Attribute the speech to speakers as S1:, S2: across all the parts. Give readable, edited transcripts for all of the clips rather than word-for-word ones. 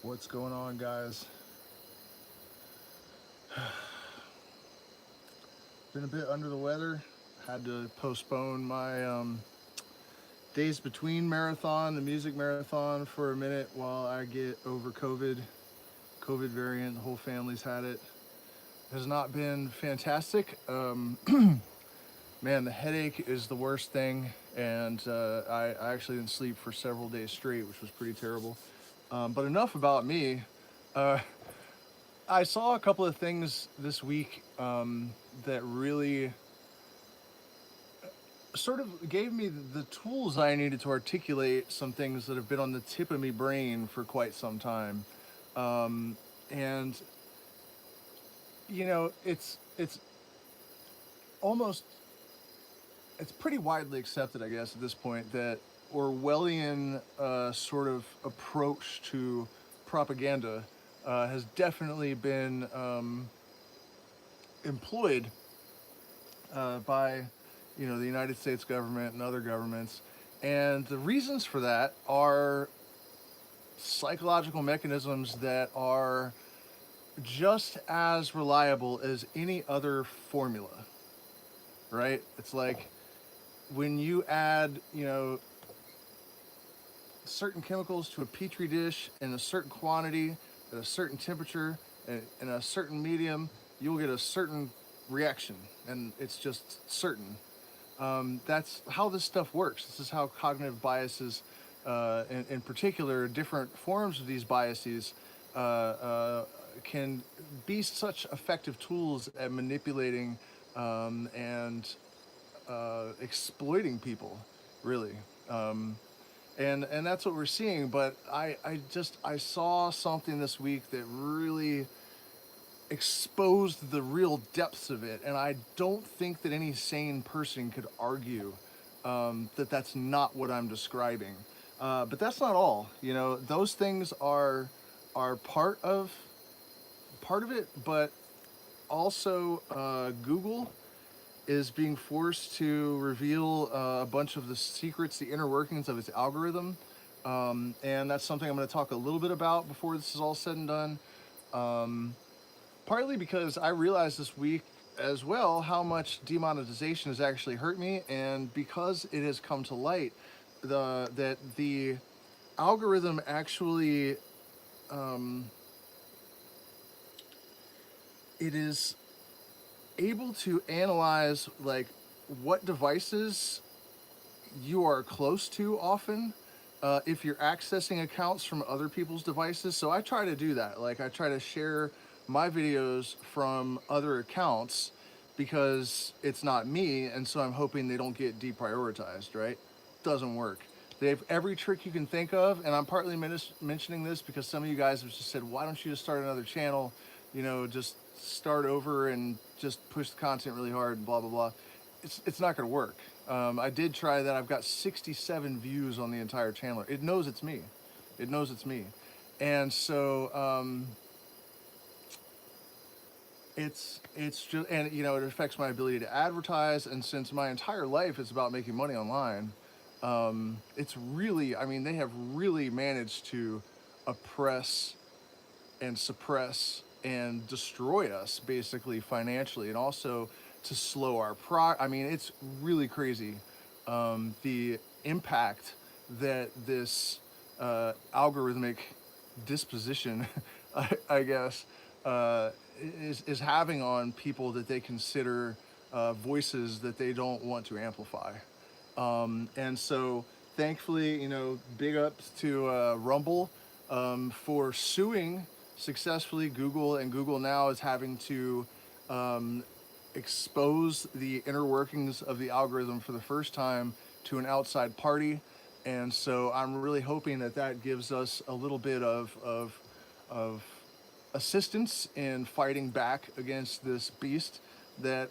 S1: What's going on, guys? Been a bit under the weather. Had to postpone my days between marathon, the music marathon, for a minute while I get over COVID variant. The whole family's had it. Has not been fantastic. Man, the headache is the worst thing, and I actually didn't sleep for several days straight, which was pretty terrible. But enough about me. Uh, I saw a couple of things this week that really sort of gave me the tools I needed to articulate some things that have been on the tip of me brain for quite some time. And you know, it's almost it's pretty widely accepted, I guess, at this point that Orwellian sort of approach to propaganda has definitely been employed by, the United States government and other governments, and the reasons for that are psychological mechanisms that are just as reliable as any other formula, right? It's like when you add, certain chemicals to a petri dish in a certain quantity at a certain temperature and in a certain medium, you'll get a certain reaction, and it's just certain. That's how this stuff works. This is how cognitive biases, in particular, different forms of these biases, can be such effective tools at manipulating and exploiting people, really. And that's what we're seeing. But I saw something this week that really exposed the real depths of it, and I don't think that any sane person could argue that that's not what I'm describing. But that's not all. Those things are part of it, but also Google is being forced to reveal a bunch of the secrets, the inner workings of its algorithm. And that's something I'm going to talk a little bit about before this is all said and done. Partly because I realized this week as well how much demonetization has actually hurt me, and because it has come to light that the algorithm actually it is able to analyze like what devices you are close to often, if you're accessing accounts from other people's devices. So I try to do that. Like, I try to share my videos from other accounts because it's not me, and so I'm hoping they don't get deprioritized, right? Doesn't work. They have every trick you can think of, and I'm partly mentioning this because some of you guys have just said, why don't you just start another channel, just start over and just push the content really hard and blah, blah, blah. It's not going to work. I did try that. I've got 67 views on the entire channel. It knows it's me. It knows it's me. And so it's just, and it affects my ability to advertise. And since my entire life is about making money online, it's really, they have really managed to oppress and suppress and destroy us, basically, financially, and also to slow our it's really crazy, the impact that this algorithmic disposition, I guess, is having on people that they consider voices that they don't want to amplify. And so, thankfully, big ups to Rumble for suing successfully Google, and Google now is having to expose the inner workings of the algorithm for the first time to an outside party. And so I'm really hoping that that gives us a little bit of assistance in fighting back against this beast that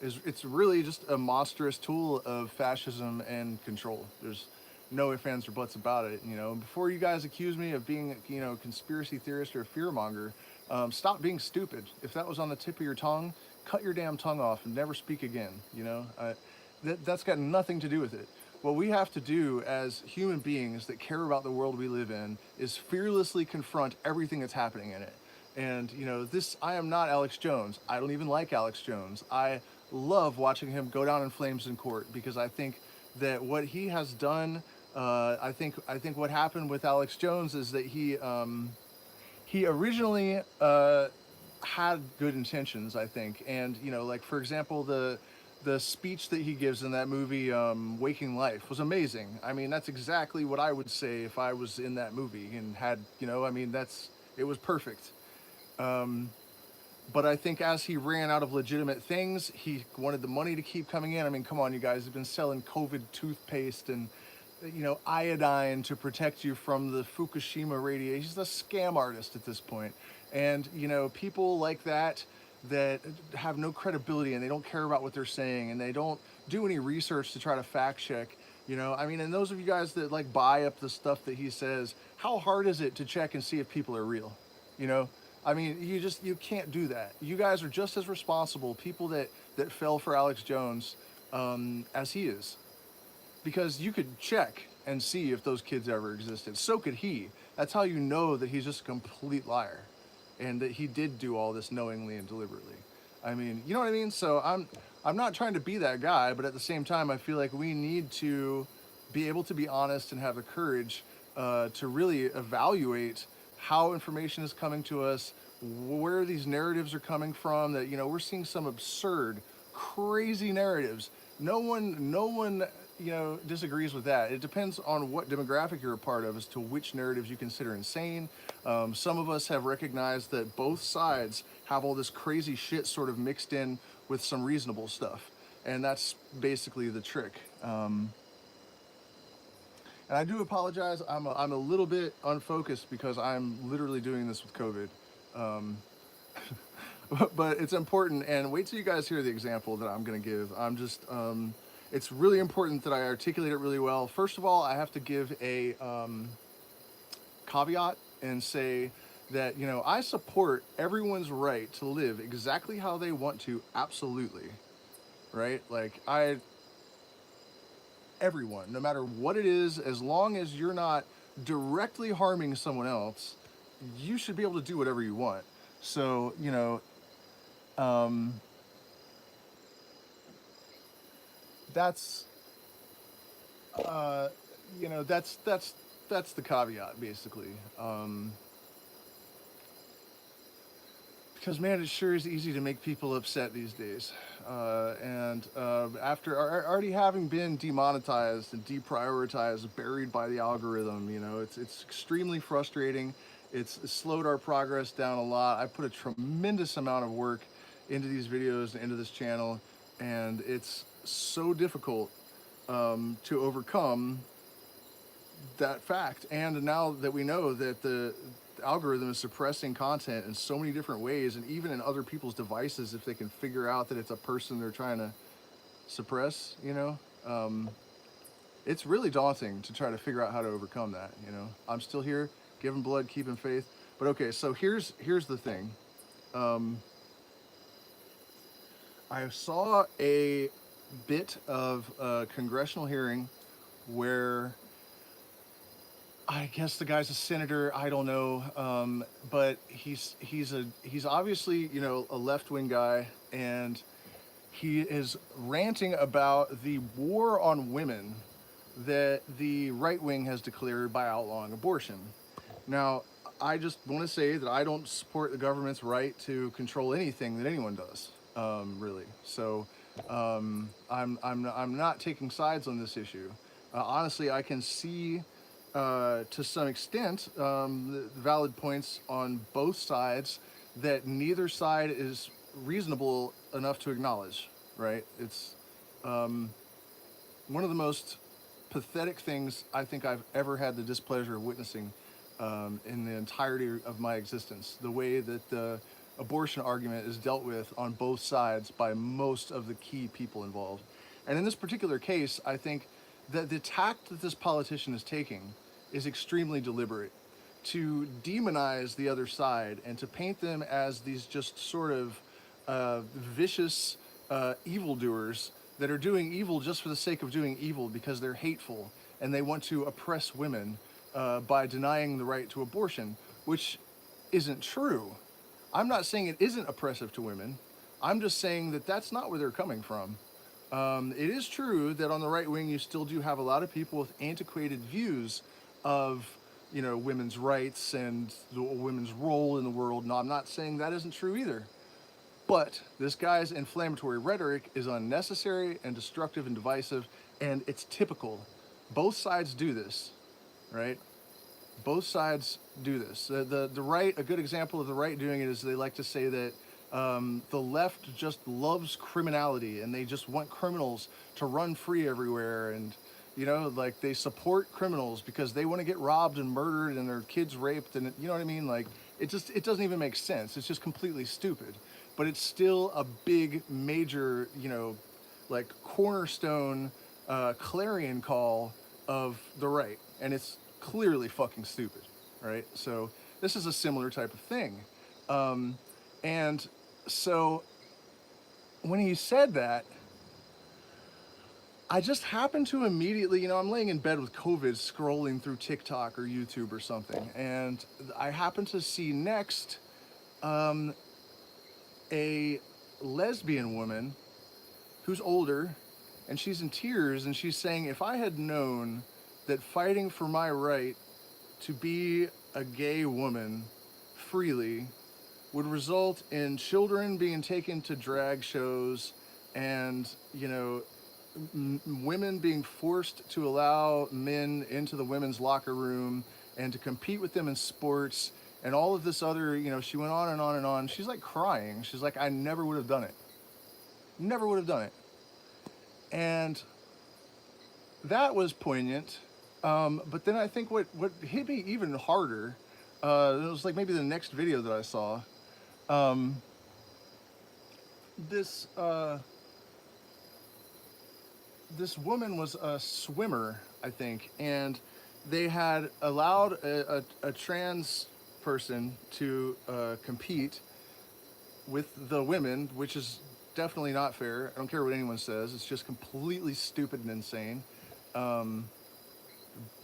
S1: it's really just a monstrous tool of fascism and control. There's no ifs, ands, or buts about it. Before you guys accuse me of being, a conspiracy theorist or a fearmonger, stop being stupid. If that was on the tip of your tongue, cut your damn tongue off and never speak again. That's got nothing to do with it. what we have to do as human beings that care about the world we live in is fearlessly confront everything that's happening in it. And you know, I am not Alex Jones. I don't even like Alex Jones. I love watching him go down in flames in court because I think that what he has done, I think what happened with Alex Jones is that he originally had good intentions, I think. And you know, like for example, the speech that he gives in that movie, Waking Life, was amazing. I mean, that's exactly what I would say if I was in that movie and had, you know, I mean, it was perfect. But I think as he ran out of legitimate things, he wanted the money to keep coming in. I mean, come on, you guys have been selling COVID toothpaste and, you know, iodine to protect you from the Fukushima radiation. He's a scam artist at this point. And, you know, people like that have no credibility and they don't care about what they're saying and they don't do any research to try to fact check. You know, I mean, and those of you guys that like buy up the stuff that he says, how hard is it to check and see if people are real? You know, I mean, you can't do that. You guys are just as responsible, people that fell for Alex Jones, as he is, because you could check and see if those kids ever existed. So could he. That's how you know that he's just a complete liar, and that he did do all this knowingly and deliberately. I mean, you know what I mean? So I'm not trying to be that guy, but at the same time, I feel like we need to be able to be honest and have the courage to really evaluate how information is coming to us, where these narratives are coming from. That, you know, we're seeing some absurd, crazy narratives. No one, you know, disagrees with that. It depends on what demographic you're a part of as to which narratives you consider insane. Some of us have recognized that both sides have all this crazy shit sort of mixed in with some reasonable stuff, and that's basically the trick. And I do apologize. I'm a little bit unfocused because I'm literally doing this with COVID. Um, but it's important. And wait till you guys hear the example that I'm going to give. It's really important that I articulate it really well. First of all, I have to give a caveat and say that, you know, I support everyone's right to live exactly how they want to, absolutely. Right? Like, everyone, no matter what it is, as long as you're not directly harming someone else, you should be able to do whatever you want. So, you know, um, that's, uh, you know, that's the caveat, basically. Because man, it sure is easy to make people upset these days. And after already having been demonetized and deprioritized, buried by the algorithm, you know, it's extremely frustrating. It's slowed our progress down a lot. I put a tremendous amount of work into these videos and into this channel, and it's so difficult to overcome that fact. And now that we know that the algorithm is suppressing content in so many different ways, and even in other people's devices, if they can figure out that it's a person they're trying to suppress, you know, it's really daunting to try to figure out how to overcome that. You know, I'm still here, giving blood, keeping faith. But okay, so here's the thing. I saw a bit of a congressional hearing where I guess the guy's a senator. I don't know, but he's obviously, you know, a left-wing guy, and he is ranting about the war on women that the right wing has declared by outlawing abortion. Now, I just want to say that I don't support the government's right to control anything that anyone does, really. So I'm not taking sides on this issue. Honestly, I can see to some extent the valid points on both sides that neither side is reasonable enough to acknowledge, right? It's one of the most pathetic things I think I've ever had the displeasure of witnessing in the entirety of my existence. The way that the abortion argument is dealt with on both sides by most of the key people involved. And in this particular case, I think that the tact that this politician is taking is extremely deliberate, to demonize the other side and to paint them as these just sort of vicious evildoers that are doing evil just for the sake of doing evil because they're hateful and they want to oppress women by denying the right to abortion, which isn't true. I'm not saying it isn't oppressive to women. I'm just saying that that's not where they're coming from. It is true that on the right wing, you still do have a lot of people with antiquated views of, women's rights and the women's role in the world. No, I'm not saying that isn't true either. But this guy's inflammatory rhetoric is unnecessary and destructive and divisive, and it's typical. Both sides do this, right? Both sides do this. The right, a good example of the right doing it is they like to say that the left just loves criminality and they just want criminals to run free everywhere, and like they support criminals because they want to get robbed and murdered and their kids raped, and you know what I mean? Like it doesn't even make sense. It's just completely stupid. But it's still a big, major, like cornerstone clarion call of the right, and it's clearly fucking stupid, right? So this is a similar type of thing. And so when he said that, I just happened to immediately, I'm laying in bed with COVID scrolling through TikTok or YouTube or something, and I happened to see next a lesbian woman who's older, and she's in tears, and she's saying, if I had known that fighting for my right to be a gay woman freely would result in children being taken to drag shows and, women being forced to allow men into the women's locker room and to compete with them in sports and all of this other, she went on and on and on. She's like crying. She's like, I never would have done it. Never would have done it. And that was poignant. But then I think what hit me even harder, it was like maybe the next video that I saw. This woman was a swimmer, I think, and they had allowed a trans person to compete with the women, which is definitely not fair. I don't care what anyone says. It's just completely stupid and insane. Men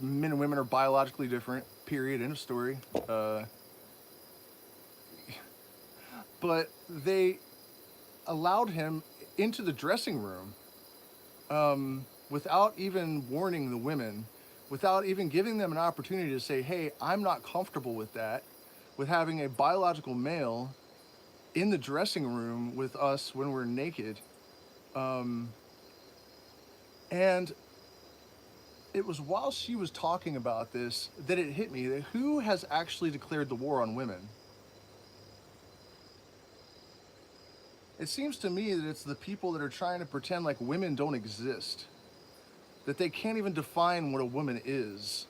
S1: and women are biologically different, period, end of story. But they allowed him into the dressing room without even warning the women, without even giving them an opportunity to say, hey, I'm not comfortable with that, with having a biological male in the dressing room with us when we're naked. And it was while she was talking about this that it hit me that who has actually declared the war on women? It seems to me that it's the people that are trying to pretend like women don't exist, that they can't even define what a woman is.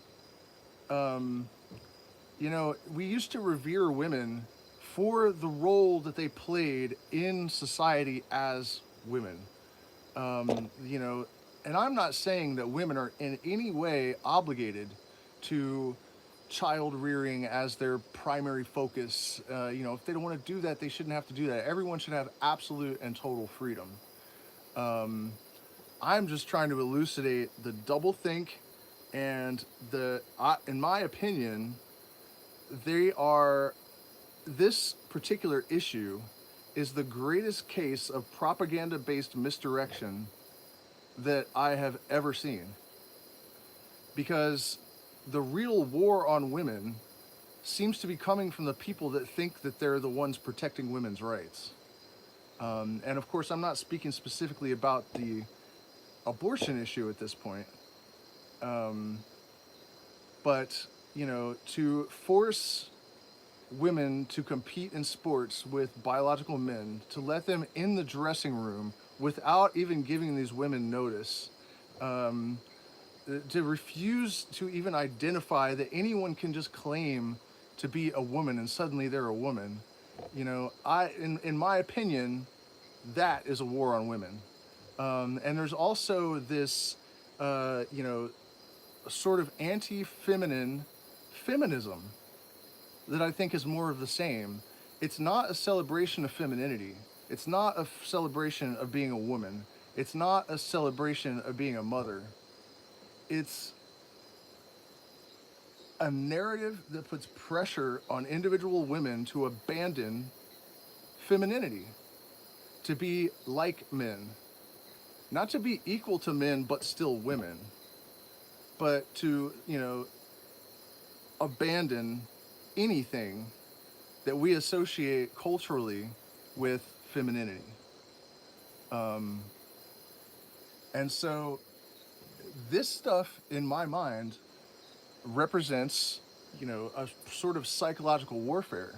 S1: We used to revere women for the role that they played in society as women. And I'm not saying that women are in any way obligated to child rearing as their primary focus. If they don't want to do that, they shouldn't have to do that. Everyone should have absolute and total freedom. I'm just trying to elucidate the doublethink and in my opinion, this particular issue is the greatest case of propaganda-based misdirection that I have ever seen. Because the real war on women seems to be coming from the people that think that they're the ones protecting women's rights. And of course, I'm not speaking specifically about the abortion issue at this point. But, to force women to compete in sports with biological men, to let them in the dressing room without even giving these women notice, to refuse to even identify that anyone can just claim to be a woman and suddenly they're a woman. In my opinion, that is a war on women. And there's also this, sort of anti-feminine feminism that I think is more of the same. It's not a celebration of femininity. It's not a celebration of being a woman. It's not a celebration of being a mother. It's a narrative that puts pressure on individual women to abandon femininity, to be like men, not to be equal to men, but still women, but to, abandon anything that we associate culturally with femininity. Um, and so this stuff, in my mind, represents, a sort of psychological warfare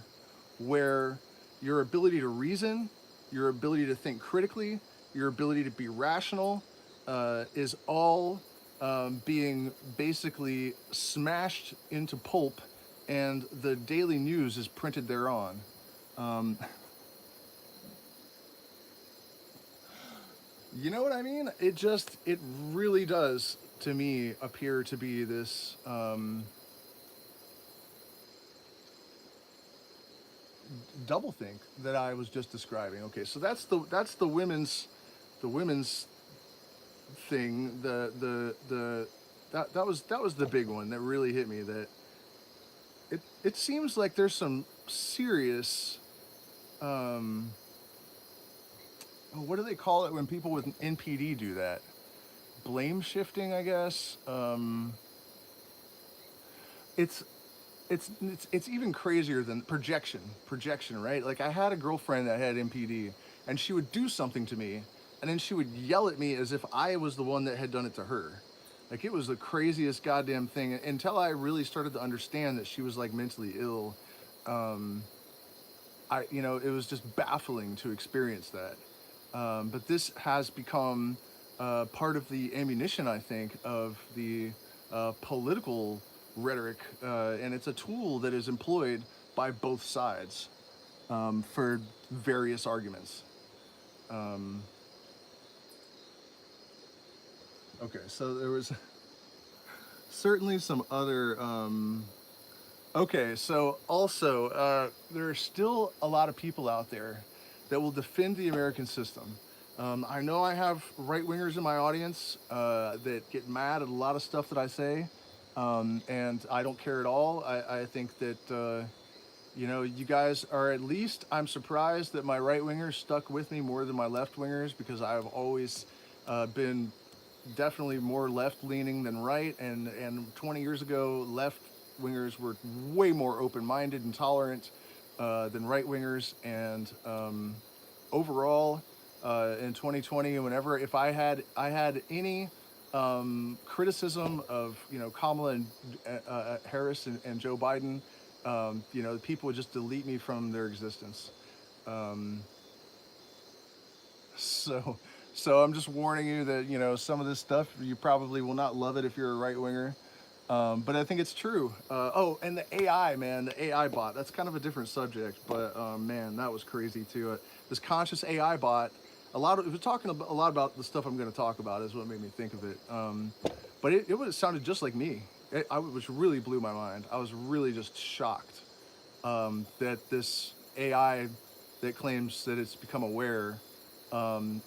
S1: where your ability to reason, your ability to think critically, your ability to be rational is all being basically smashed into pulp, and the daily news is printed thereon. Um, you know what I mean? It really does, to me, appear to be this doublethink that I was just describing. Okay, so that's the women's thing. That was the big one that really hit me. That it seems like there's some serious what do they call it when people with NPD do that? Blame shifting, I guess. It's it's even crazier than projection, right? Like, I had a girlfriend that had MPD, and she would do something to me, and then she would yell at me as if I was the one that had done it to her. Like, it was the craziest goddamn thing until I really started to understand that she was, like, mentally ill. um, it was just baffling to experience that. But this has become part of the ammunition, I think, of the political rhetoric, and it's a tool that is employed by both sides for various arguments. Um, okay, so there was certainly some other. Okay, so also, there are still a lot of people out there that will defend the American system. I know I have right-wingers in my audience that get mad at a lot of stuff that I say, and I don't care at all. I think that, you guys are, at least I'm surprised that my right-wingers stuck with me more than my left-wingers, because I've always been definitely more left-leaning than right, and 20 years ago, left-wingers were way more open-minded and tolerant than right-wingers, and overall, in 2020, whenever if I had any criticism of Kamala and Harris and Joe Biden, people would just delete me from their existence. Um, so so I'm just warning you that some of this stuff, you probably will not love it if you're a right winger. But I think it's true. Oh, and the AI, man, the AI bot. That's kind of a different subject, but man, that was crazy too. This conscious AI bot. It was talking a lot about the stuff I'm going to talk about. Is what made me think of it. But it sounded just like me. Which really blew my mind. I was really just shocked that this AI that claims that it's become aware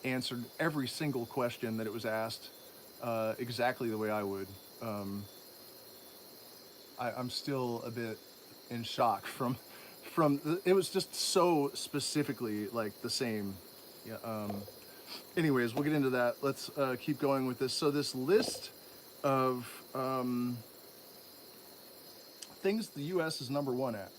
S1: answered every single question that it was asked exactly the way I would. Um, I'm still a bit in shock it was just so specifically like the same. Yeah. Anyways, we'll get into that. Let's keep going with this. So this list of things the U.S. is number one at.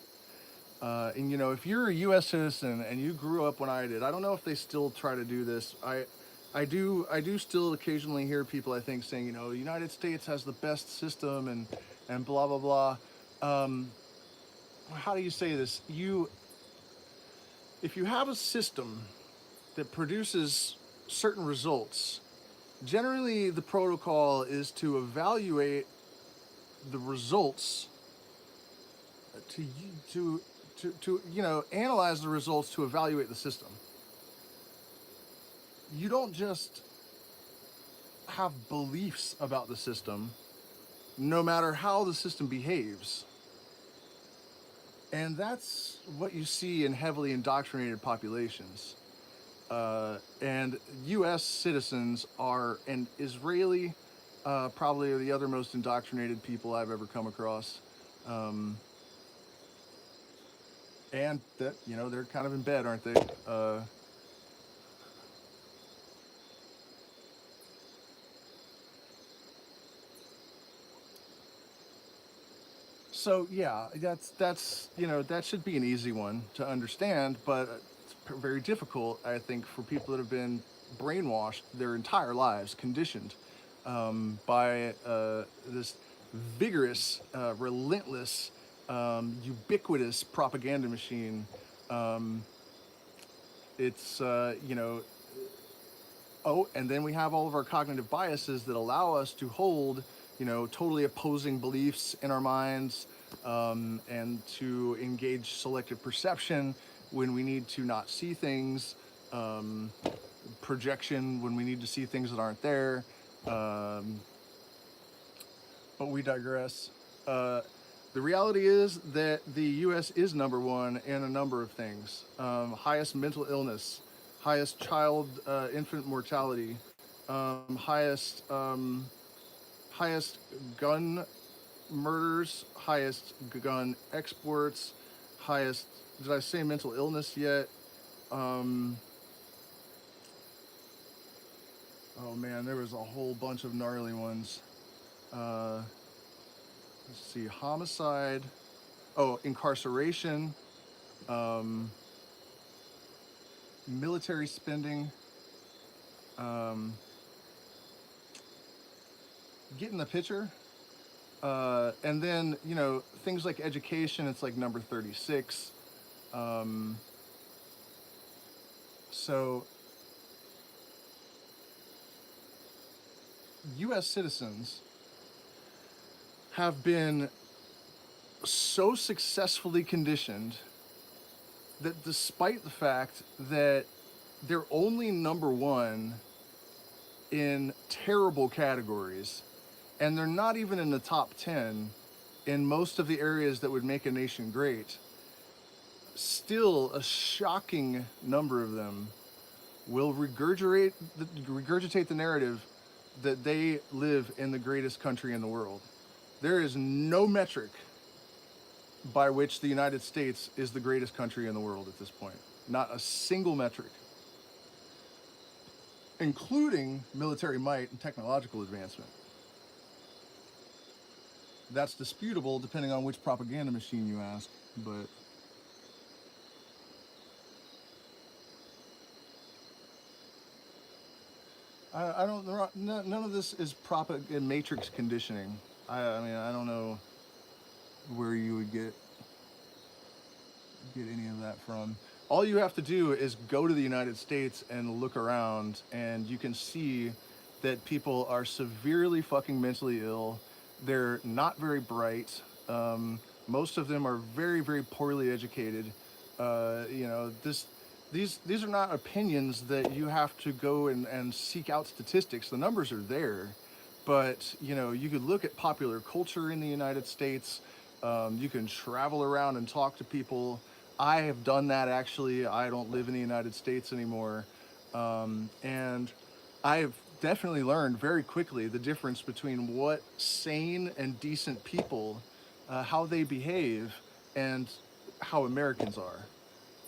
S1: And if you're a U.S. citizen and you grew up when I did, I don't know if they still try to do this. I do still occasionally hear people, I think, saying, the United States has the best system and blah blah blah. Um, how do you say this? If you have a system that produces certain results, generally the protocol is to evaluate the results to to analyze the results to evaluate the system. You don't just have beliefs about the system, no matter how the system behaves. And that's what you see in heavily indoctrinated populations. And U.S. citizens are, and Israeli probably are the other most indoctrinated people I've ever come across. Um, and that, you know, they're kind of in bed, aren't they? So yeah, that's you know, that should be an easy one to understand, but it's very difficult, I think, for people that have been brainwashed their entire lives, conditioned by this vigorous, relentless, ubiquitous propaganda machine. Um, it's you know, oh, and then we have all of our cognitive biases that allow us to hold, you know, totally opposing beliefs in our minds, and to engage selective perception when we need to not see things, um, projection when we need to see things that aren't there. Um, but we digress. Uh, the reality is that the U.S. is number one in a number of things. Highest mental illness, highest child infant mortality, highest highest gun murders, highest gun exports, highest. Did I say mental illness yet? Um, oh man, there was a whole bunch of gnarly ones. Uh, let's see, homicide. Oh, incarceration, um, military spending, um, getting the picture. And then, you know, things like education, it's like number 36. Um, so, US citizens have been so successfully conditioned that despite the fact that they're only number one in terrible categories, and they're not even in the top 10 in most of the areas that would make a nation great, still a shocking number of them will regurgitate the narrative that they live in the greatest country in the world. There is no metric by which the United States is the greatest country in the world at this point. Not a single metric, including military might and technological advancement. That's disputable depending on which propaganda machine you ask, but I don't. None of this is matrix conditioning. I mean, I don't know where you would get any of that from. All you have to do is go to the United States and look around, and you can see that people are severely fucking mentally ill. They're not very bright. Most of them are very, very poorly educated. You know, these are not opinions that you have to go and seek out statistics. The numbers are there, but you know, you could look at popular culture in the United States. You can travel around and talk to people. I have done that actually. I don't live in the United States anymore, and I have definitely learned very quickly the difference between what sane and decent people, how they behave, and how Americans are.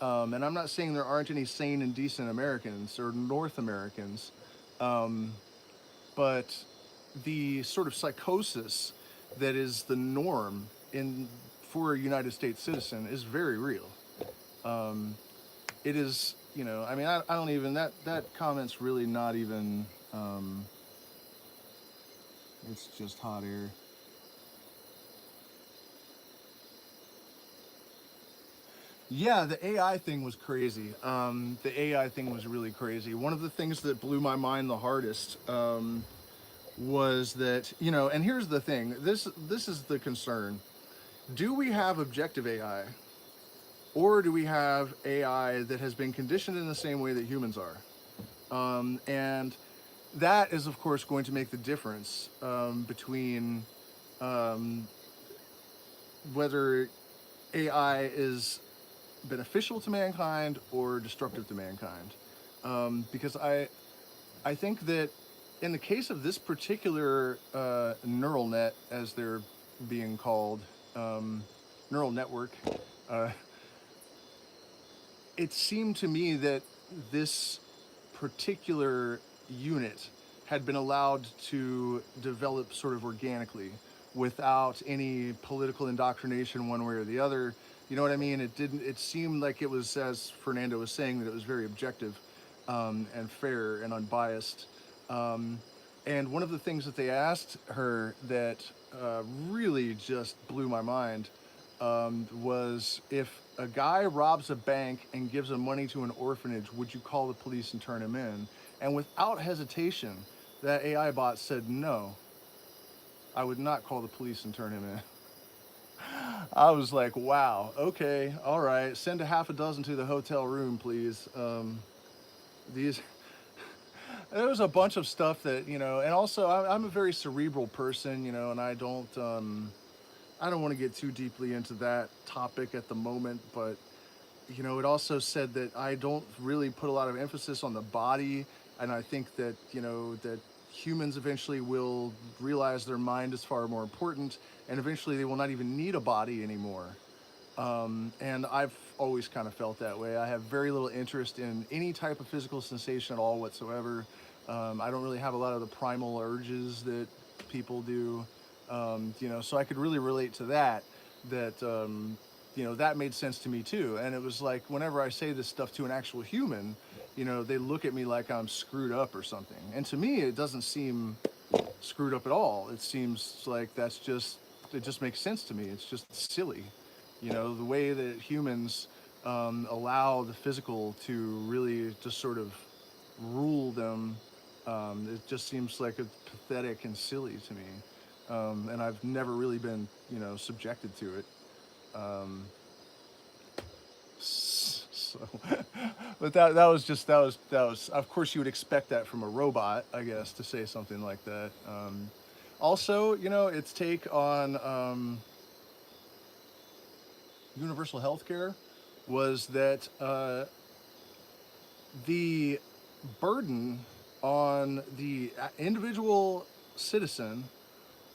S1: And I'm not saying there aren't any sane and decent Americans or North Americans, um, but the sort of psychosis that is the norm in for a United States citizen is very real. Um, it is, you know, I mean, I don't even that comment's really not even. It's just hot air. Yeah, the AI thing was crazy. The AI thing was really crazy. One of the things that blew my mind the hardest was that, you know, and here's the thing. This is the concern. Do we have objective AI, or do we have AI that has been conditioned in the same way that humans are? And that is, of course, going to make the difference between um, whether AI is beneficial to mankind or destructive to mankind. because I think that in the case of this particular neural net, as they're being called, neural network, uh, it seemed to me that this particular unit had been allowed to develop sort of organically without any political indoctrination one way or the other. You know what I mean? It seemed like it was, as Fernando was saying, that it was very objective and fair and unbiased. Um, and one of the things that they asked her that really just blew my mind was, if a guy robs a bank and gives him money to an orphanage, would you call the police and turn him in? And without hesitation, that AI bot said, no, I would not call the police and turn him in. I was like, wow, okay, all right, send a half a dozen to the hotel room, please. These, there was a bunch of stuff that, and also I'm a very cerebral person, and I don't want to get too deeply into that topic at the moment, but it also said that I don't really put a lot of emphasis on the body, and I think that that humans eventually will realize their mind is far more important, and eventually they will not even need a body anymore. And I've always kind of felt that way. I have very little interest in any type of physical sensation at all whatsoever. I don't really have a lot of the primal urges that people do. So I could really relate to that. That made sense to me too. And it was like, whenever I say this stuff to an actual human, they look at me like I'm screwed up or something. And to me, it doesn't seem screwed up at all. It seems like it just makes sense to me. It's just silly. The way that humans allow the physical to really just sort of rule them, it just seems like it's pathetic and silly to me. And I've never really been, subjected to it. Um, so, but that was. Of course, you would expect that from a robot, I guess, to say something like that. Also, its take on universal health care was that the burden on the individual citizen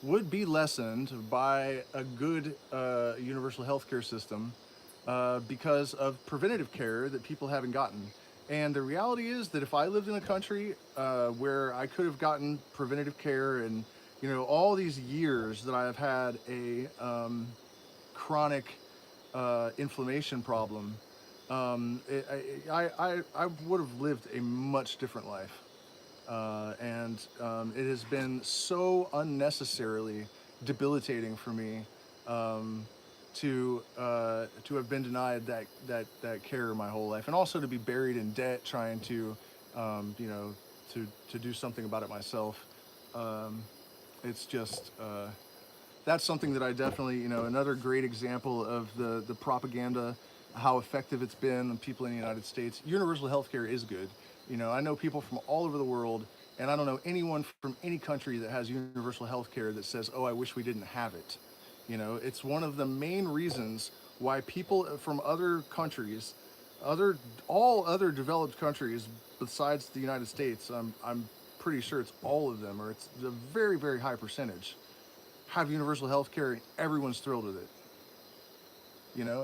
S1: would be lessened by a good universal healthcare system because of preventative care that people haven't gotten. And the reality is that if I lived in a country where I could have gotten preventative care, and all these years that I've had a chronic inflammation problem, I would have lived a much different life. And it has been so unnecessarily debilitating for me um, to have been denied that care my whole life, and also to be buried in debt trying to to do something about it myself. Um, it's just that's something that I definitely, another great example of the propaganda, how effective it's been on people in the United States. Universal healthcare is good. I know people from all over the world, and I don't know anyone from any country that has universal healthcare that says, "Oh, I wish we didn't have it." It's one of the main reasons why people from other countries, all other developed countries besides the United States, I'm pretty sure it's all of them, or it's a very, very high percentage, have universal health care, and everyone's thrilled with it.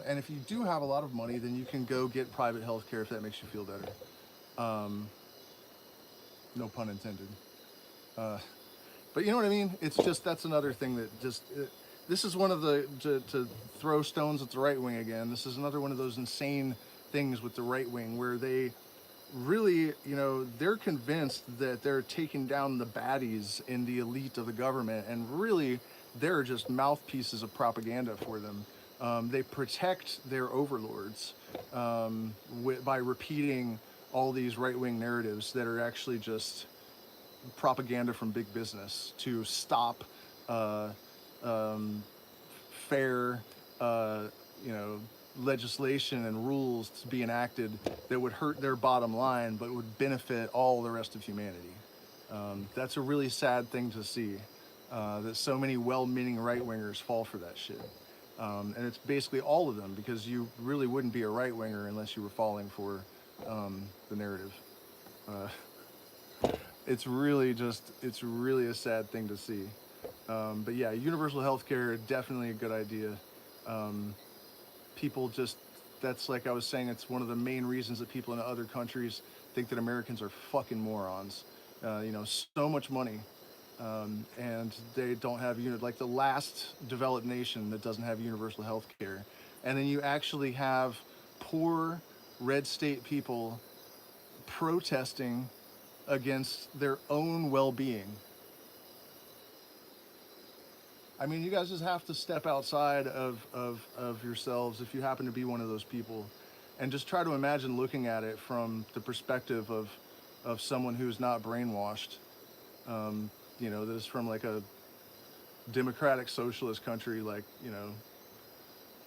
S1: And if you do have a lot of money, then you can go get private health care if that makes you feel better. Um, no pun intended. Uh, but you know what I mean? It's just, that's another thing that just, this is one of the, to throw stones at the right wing again, this is another one of those insane things with the right wing where they really, they're convinced that they're taking down the baddies in the elite of the government, and really they're just mouthpieces of propaganda for them. They protect their overlords by repeating all these right-wing narratives that are actually just propaganda from big business to stop uh, um, fair, uh, you know, legislation and rules to be enacted that would hurt their bottom line, but would benefit all the rest of humanity. That's a really sad thing to see, that so many well-meaning right-wingers fall for that shit. And it's basically all of them, because you really wouldn't be a right-winger unless you were falling for the narrative. Uh, it's really just, it's really a sad thing to see. But yeah, universal health care, definitely a good idea. Um, People just, that's like I was saying, it's one of the main reasons that people in other countries think that Americans are fucking morons. You know, so much money, and they don't have like the last developed nation that doesn't have universal health care. And then you actually have poor red state people protesting against their own well-being. I mean, you guys just have to step outside of yourselves if you happen to be one of those people, and just try to imagine looking at it from the perspective of someone who's not brainwashed. Um, you know, that is from like a democratic socialist country like, you know,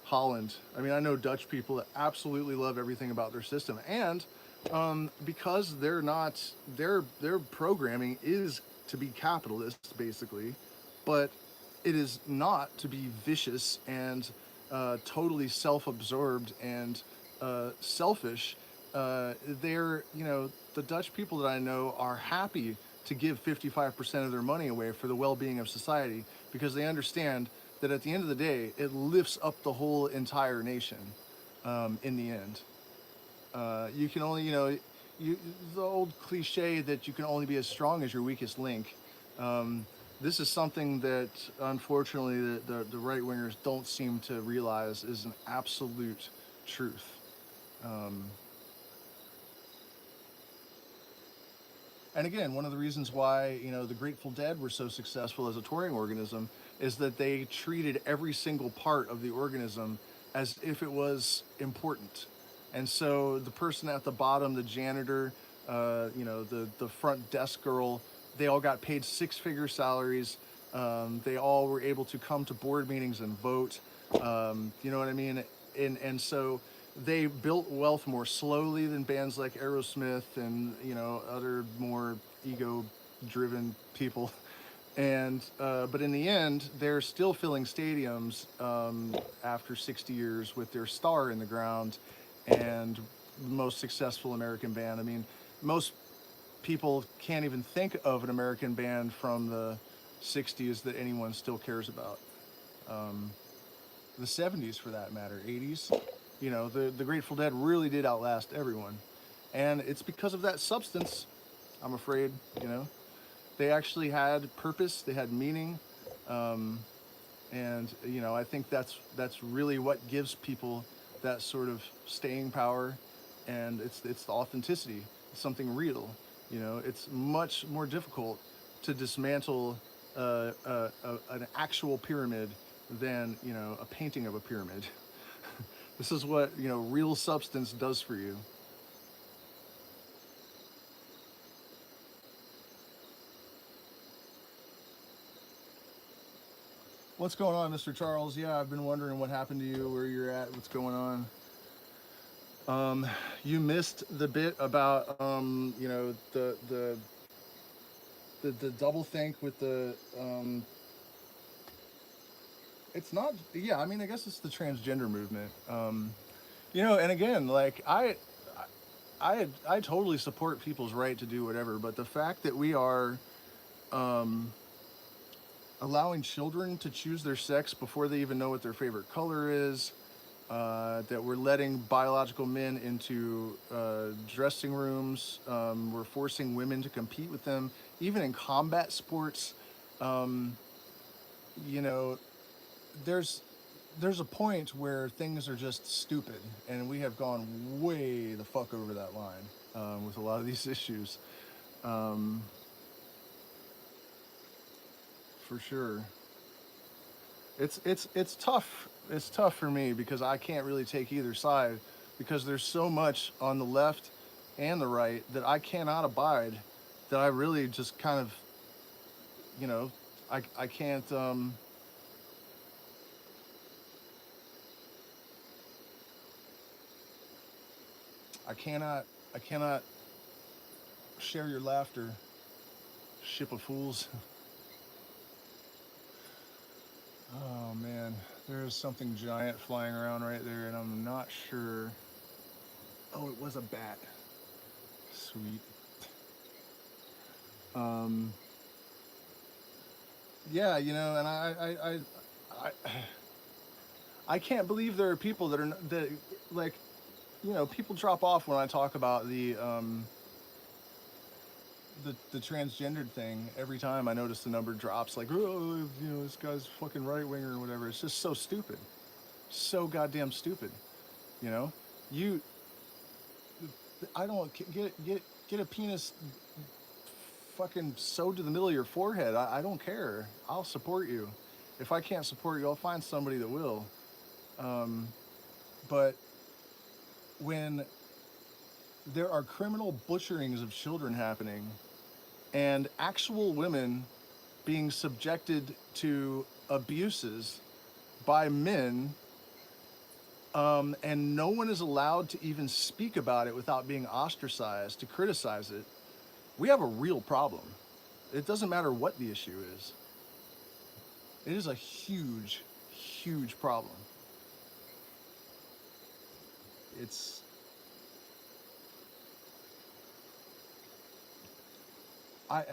S1: Holland. I mean, I know Dutch people that absolutely love everything about their system, and because they're not, their programming is to be capitalist basically, but it is not to be vicious and totally self-absorbed and selfish. They're, you know, the Dutch people that I know are happy to give 55% of their money away for the well-being of society, because they understand that at the end of the day, it lifts up the whole entire nation. In the end, you can only, you know, the old cliche that you can only be as strong as your weakest link. This is something that unfortunately the right wingers don't seem to realize is an absolute truth. Um, And again, one of the reasons why, you know, the Grateful Dead were so successful as a touring organism is that they treated every single part of the organism as if it was important. And so the person at the bottom, the janitor, you know, the front desk girl, they all got paid six-figure salaries. They all were able to come to board meetings and vote. You know what I mean? And so they built wealth more slowly than bands like Aerosmith and, you know, other more ego-driven people. And but in the end, they're still filling stadiums after 60 years with their star in the ground, and most successful American band. I mean, most people can't even think of an American band from the 60s that anyone still cares about. Um, the 70s for that matter, 80s. You know, the Grateful Dead really did outlast everyone. And it's because of that substance, I'm afraid, you know. They actually had purpose, they had meaning. Um, and, you know, I think that's really what gives people that sort of staying power. And it's the authenticity, it's something real. You know, it's much more difficult to dismantle an actual pyramid than, you know, a painting of a pyramid. This is what, you know, real substance does for you. What's going on, Mr. Charles? Yeah, I've been wondering what happened to you, where you're at, what's going on. You missed the bit about, you know, the double think with the, it's not, yeah, I mean, I guess it's the transgender movement. You know, and again, like I totally support people's right to do whatever, but the fact that we are um, allowing children to choose their sex before they even know what their favorite color is, that we're letting biological men into dressing rooms, we're forcing women to compete with them, even in combat sports. Um, you know, there's there's a point where things are just stupid, and we have gone way the fuck over that line with a lot of these issues, um, for sure. It's tough. It's tough for me because I can't really take either side, because there's so much on the left and the right that I cannot abide, that I really just kind of, you know, I can't, I cannot, I cannot share your laughter, ship of fools. Oh man, there is something giant flying around right there, and I'm not sure. Oh, it was a bat. Sweet. Yeah, you know, and I, I can't believe there are people that are that like, you know, people drop off when I talk about the transgendered thing. Every time I notice the number drops, like, oh, you know, this guy's fucking right winger or whatever. It's just so stupid, so goddamn stupid. You know, you, I don't get a penis fucking sewed to the middle of your forehead. I don't care. I'll support you. If I can't support you, I'll find somebody that will. But when there are criminal butcherings of children happening and actual women being subjected to abuses by men, and no one is allowed to even speak about it without being ostracized to criticize it, we have a real problem. It doesn't matter what the issue is. It is a huge, huge problem. It's,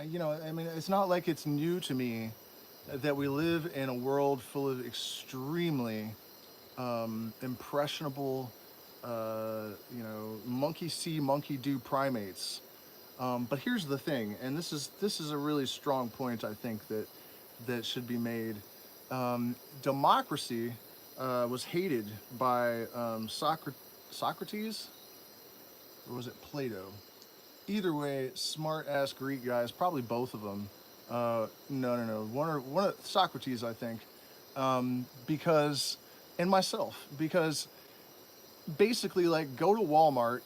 S1: you know, I mean, it's not like it's new to me that we live in a world full of extremely impressionable, you know, monkey see, monkey do primates. But here's the thing, and this is a really strong point I think that should be made. Democracy was hated by Socrates, or was it Plato? Either way, smart ass Greek guys, probably both of them. No, one of Socrates, I think, because, and myself, because basically, like, go to Walmart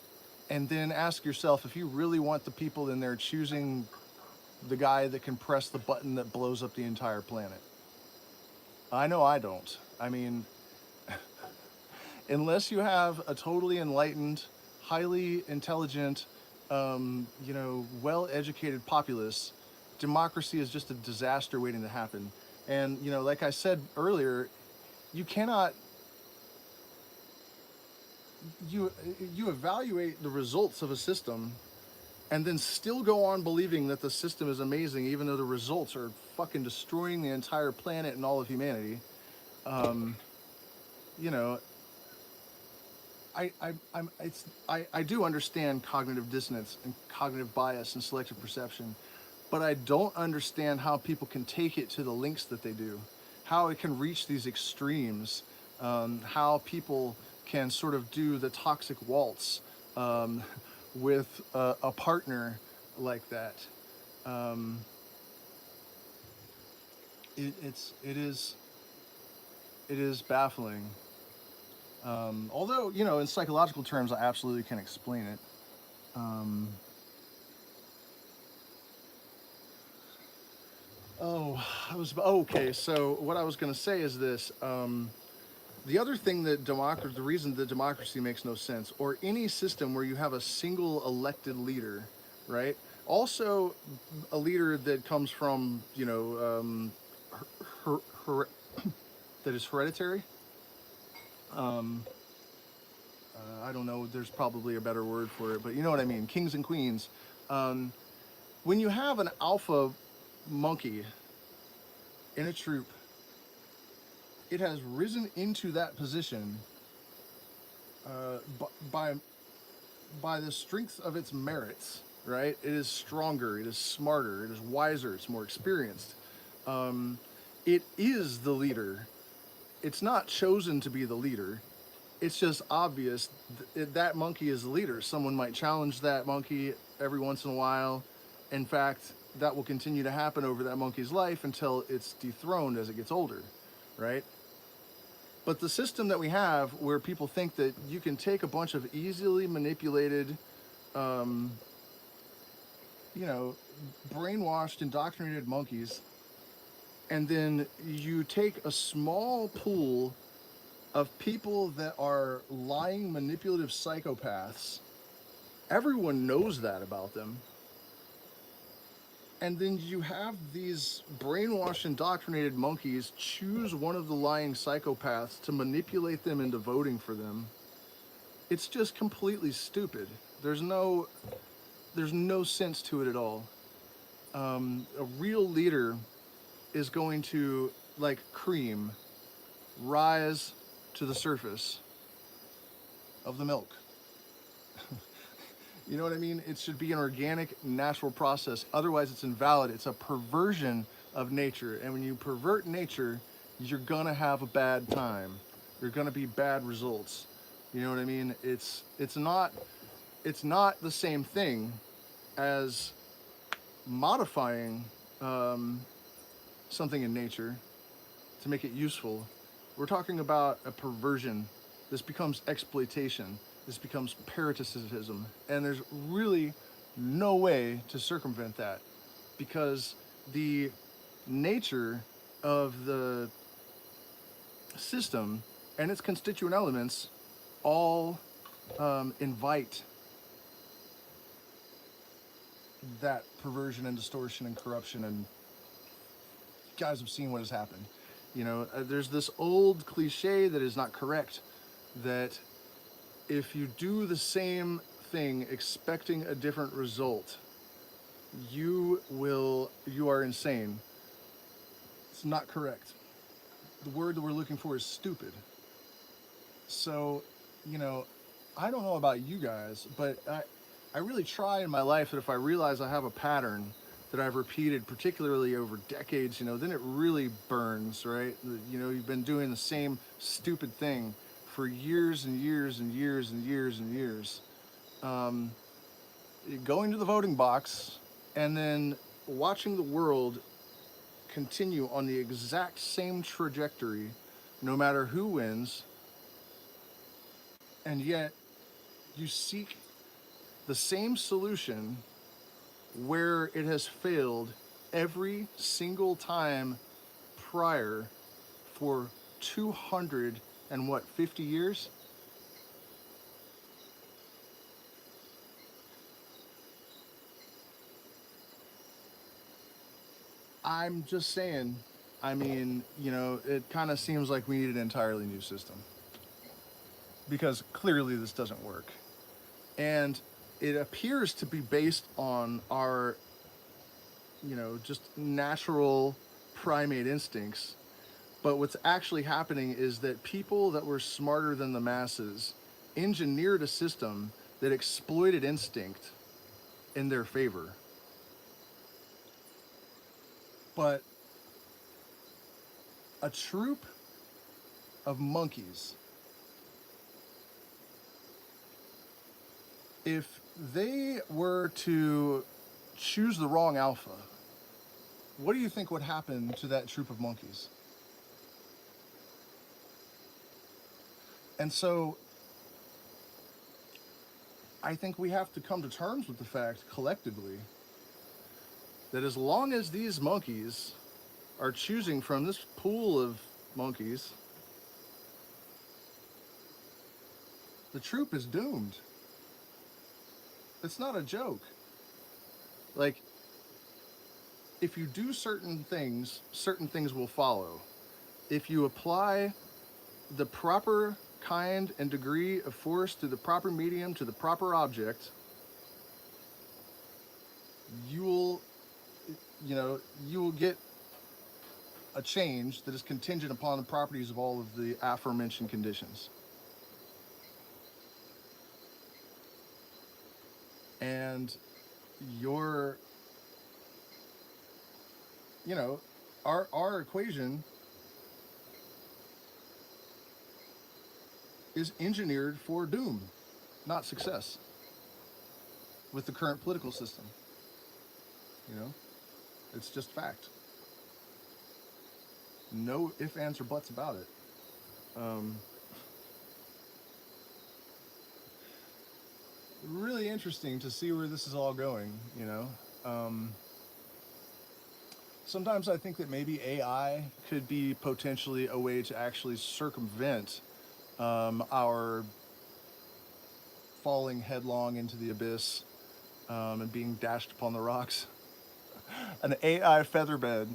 S1: and then ask yourself if you really want the people in there choosing the guy that can press the button that blows up the entire planet. I know I don't. I mean, unless you have a totally enlightened, highly intelligent, you know, well-educated populace, democracy is just a disaster waiting to happen. And, you know, like I said earlier, you cannot, you evaluate the results of a system and then still go on believing that the system is amazing, even though the results are fucking destroying the entire planet and all of humanity. You know, I do understand cognitive dissonance and cognitive bias and selective perception, but I don't understand how people can take it to the lengths that they do, how it can reach these extremes, how people can sort of do the toxic waltz with a partner like that. Um, it is baffling. Although, you know, in psychological terms, I absolutely can explain it. Um, okay. So what I was going to say is this: the other thing that the reason that democracy makes no sense, or any system where you have a single elected leader, right? Also, a leader that comes from, you know, her, her, that is hereditary. Um, I don't know. There's probably a better word for it, but you know what I mean. Kings and queens. Um, when you have an alpha monkey in a troop, it has risen into that position by by the strength of its merits. Right? It is stronger. It is smarter. It is wiser. It's more experienced. It is the leader. It's not chosen to be the leader. It's just obvious that monkey is the leader. Someone might challenge that monkey every once in a while. In fact, that will continue to happen over that monkey's life until it's dethroned as it gets older, right? But the system that we have, where people think that you can take a bunch of easily manipulated, um, you know, brainwashed, indoctrinated monkeys, and then you take a small pool of people that are lying, manipulative psychopaths. Everyone knows that about them. And then you have these brainwashed, indoctrinated monkeys choose one of the lying psychopaths to manipulate them into voting for them. It's just completely stupid. There's no sense to it at all. A real leader is going to, like cream, rise to the surface of the milk. You know what I mean? It should be an organic, natural process. Otherwise, it's invalid. It's a perversion of nature. And when you pervert nature, you're gonna have a bad time. You're gonna be bad results. You know what I mean? It's not the same thing as modifying something in nature to make it useful. We're talking about a perversion. This becomes exploitation. This becomes parasitism. And there's really no way to circumvent that, because the nature of the system and its constituent elements all invite that perversion and distortion and corruption. And you guys have seen what has happened. There's this old cliche that is not correct, that if you do the same thing expecting a different result, you are insane. It's not correct. The word that we're looking for is stupid. So, I don't know about you guys, but I really try in my life that if I realize I have a pattern that I've repeated, particularly over decades, then it really burns, right? You've been doing the same stupid thing for years and years and years and years and years. Going to the voting box and then watching the world continue on the exact same trajectory, no matter who wins, and yet you seek the same solution where it has failed every single time prior for 250 years? I'm just saying, it kind of seems like we need an entirely new system, because clearly this doesn't work. And it appears to be based on our, just natural primate instincts. But what's actually happening is that people that were smarter than the masses engineered a system that exploited instinct in their favor. But a troop of monkeys, if they were to choose the wrong alpha, what do you think would happen to that troop of monkeys? And so I think we have to come to terms with the fact collectively that as long as these monkeys are choosing from this pool of monkeys, the troop is doomed. It's not a joke. Like, if you do certain things will follow. If you apply the proper kind and degree of force to the proper medium to the proper object, you will get a change that is contingent upon the properties of all of the aforementioned conditions. And our equation is engineered for doom, not success, with the current political system. It's just fact. No ifs, ands, or buts about it. Really interesting to see where this is all going, Sometimes I think that maybe AI could be potentially a way to actually circumvent our falling headlong into the abyss and being dashed upon the rocks. An AI featherbed,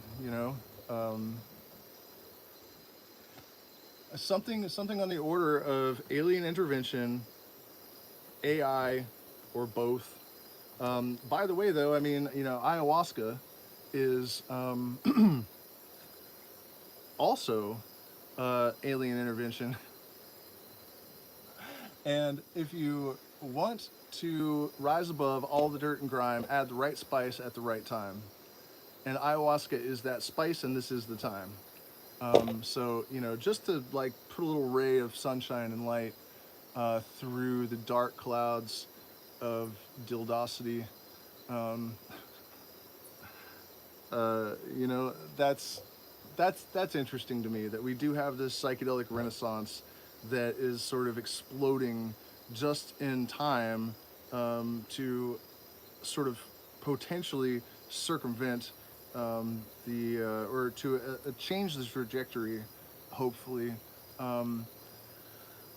S1: something on the order of alien intervention, AI, or both. By the way, though, ayahuasca is also alien intervention. And if you want to rise above all the dirt and grime, add the right spice at the right time. And ayahuasca is that spice, and this is the time. So, you know, just to like put a little ray of sunshine and light through the dark clouds of dildosity, um, you know, that's interesting to me, that we do have this psychedelic renaissance that is sort of exploding just in time to sort of potentially circumvent or to change the trajectory, hopefully. Um,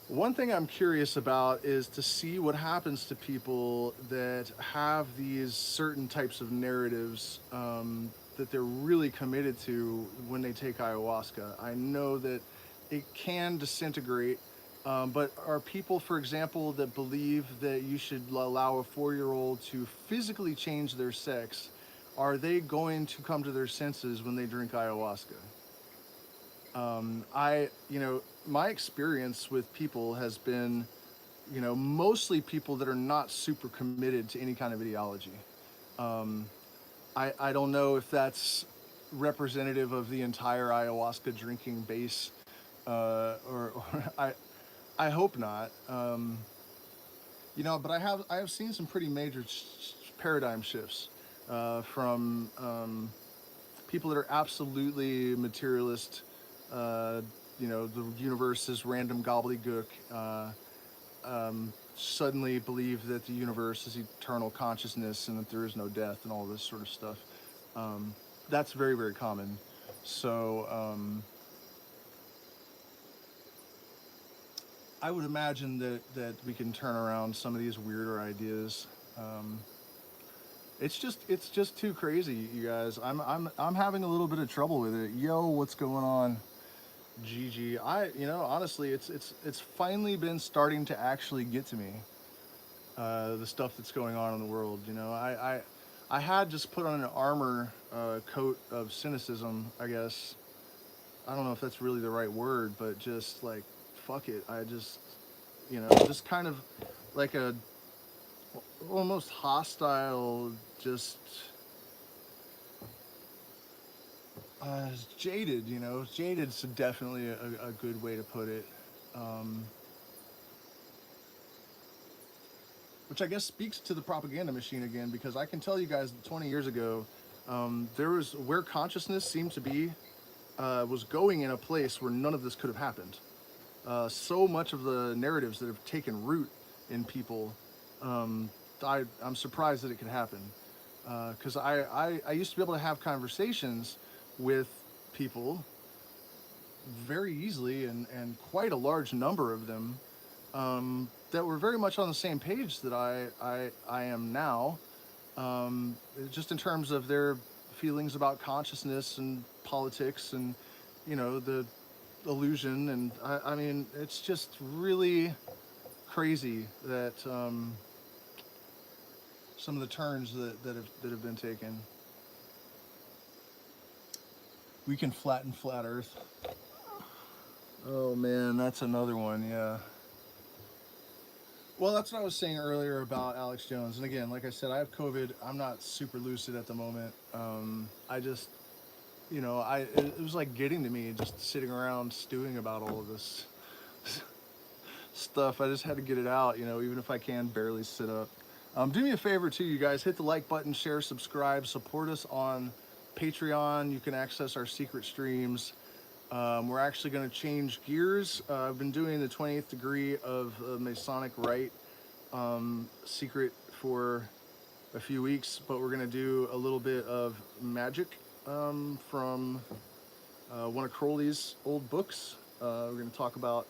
S1: One thing I'm curious about is to see what happens to people that have these certain types of narratives that they're really committed to when they take ayahuasca. I know that it can disintegrate, but are people, for example, that believe that you should allow a 4-year-old to physically change their sex, are they going to come to their senses when they drink ayahuasca? You know, my experience with people has been, you know, mostly people that are not super committed to any kind of ideology. Um, I don't know if that's representative of the entire ayahuasca drinking base, or I hope not. You know, but I have seen some pretty major paradigm shifts from people that are absolutely materialist. Uh, you know, the universe is random gobbledygook. Suddenly believe that the universe is eternal consciousness and that there is no death and all this sort of stuff. That's very, very common. So I would imagine that we can turn around some of these weirder ideas. Um, it's just too crazy, you guys. I'm having a little bit of trouble with it. Yo, what's going on? GG. You know, honestly, it's finally been starting to actually get to me. The stuff that's going on in the world. You know, I had just put on an armor coat of cynicism, I guess. I don't know if that's really the right word, but just like, fuck it. I just, you know, just kind of like a almost hostile, just jaded, you know. Jaded's definitely a good way to put it. Um, which I guess speaks to the propaganda machine again, because I can tell you guys that 20 years ago, there was where consciousness seemed to be, was going in a place where none of this could have happened. So much of the narratives that have taken root in people, um, I'm surprised that it could happen. Because I used to be able to have conversations with people very easily, and quite a large number of them, that were very much on the same page that I am now, just in terms of their feelings about consciousness and politics and, you know, the illusion. And I mean, it's just really crazy that some of the turns that have been taken. We can flatten flat Earth. Oh man, that's another one. Yeah. Well, that's what I was saying earlier about Alex Jones. And again, like I said, I have COVID. I'm not super lucid at the moment. I just, you know, it was like getting to me just sitting around stewing about all of this stuff. I just had to get it out, you know, even if I can barely sit up. Do me a favor too, you guys. Hit the like button, share, subscribe, support us on Patreon. You can access our secret streams. We're actually going to change gears. I've been doing the 20th degree of Masonic Rite secret for a few weeks, but we're going to do a little bit of magic from one of Crowley's old books. We're going to talk about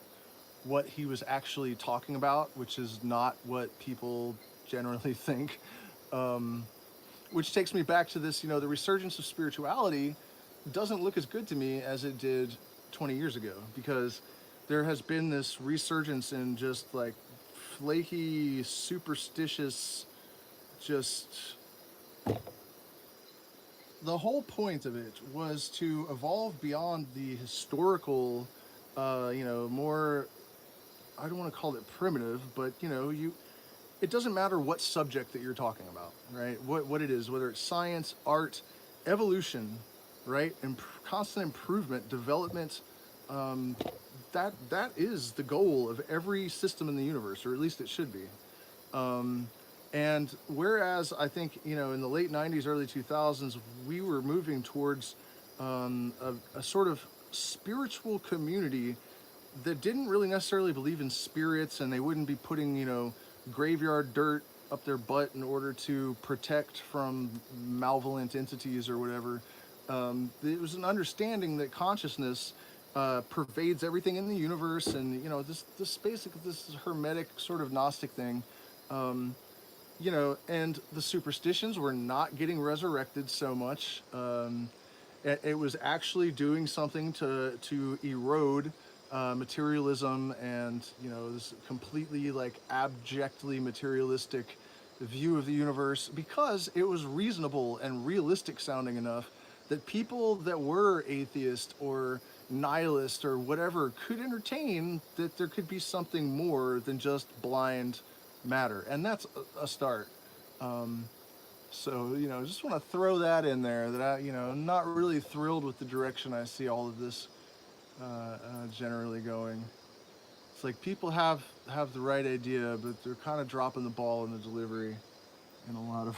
S1: what he was actually talking about, which is not what people generally think. Which takes me back to this, you know, the resurgence of spirituality doesn't look as good to me as it did 20 years ago, because there has been this resurgence in just like flaky, superstitious, just the whole point of it was to evolve beyond the historical, more, I don't want to call it primitive, but it doesn't matter what subject that you're talking about, right? What it is, whether it's science, art, evolution, right? Constant improvement, development. That is the goal of every system in the universe, or at least it should be. And whereas I think, in the late 90s, early 2000s, we were moving towards a sort of spiritual community that didn't really necessarily believe in spirits, and they wouldn't be putting, graveyard dirt up their butt in order to protect from malevolent entities or whatever. It was an understanding that consciousness pervades everything in the universe, and this hermetic sort of Gnostic thing. And the superstitions were not getting resurrected so much. It was actually doing something to erode materialism and this completely abjectly materialistic view of the universe, because it was reasonable and realistic sounding enough that people that were atheist or nihilist or whatever could entertain that there could be something more than just blind matter, and that's a start. So just want to throw that in there, that I'm not really thrilled with the direction I see all of this generally going. It's like people have the right idea, but they're kind of dropping the ball in the delivery in a lot of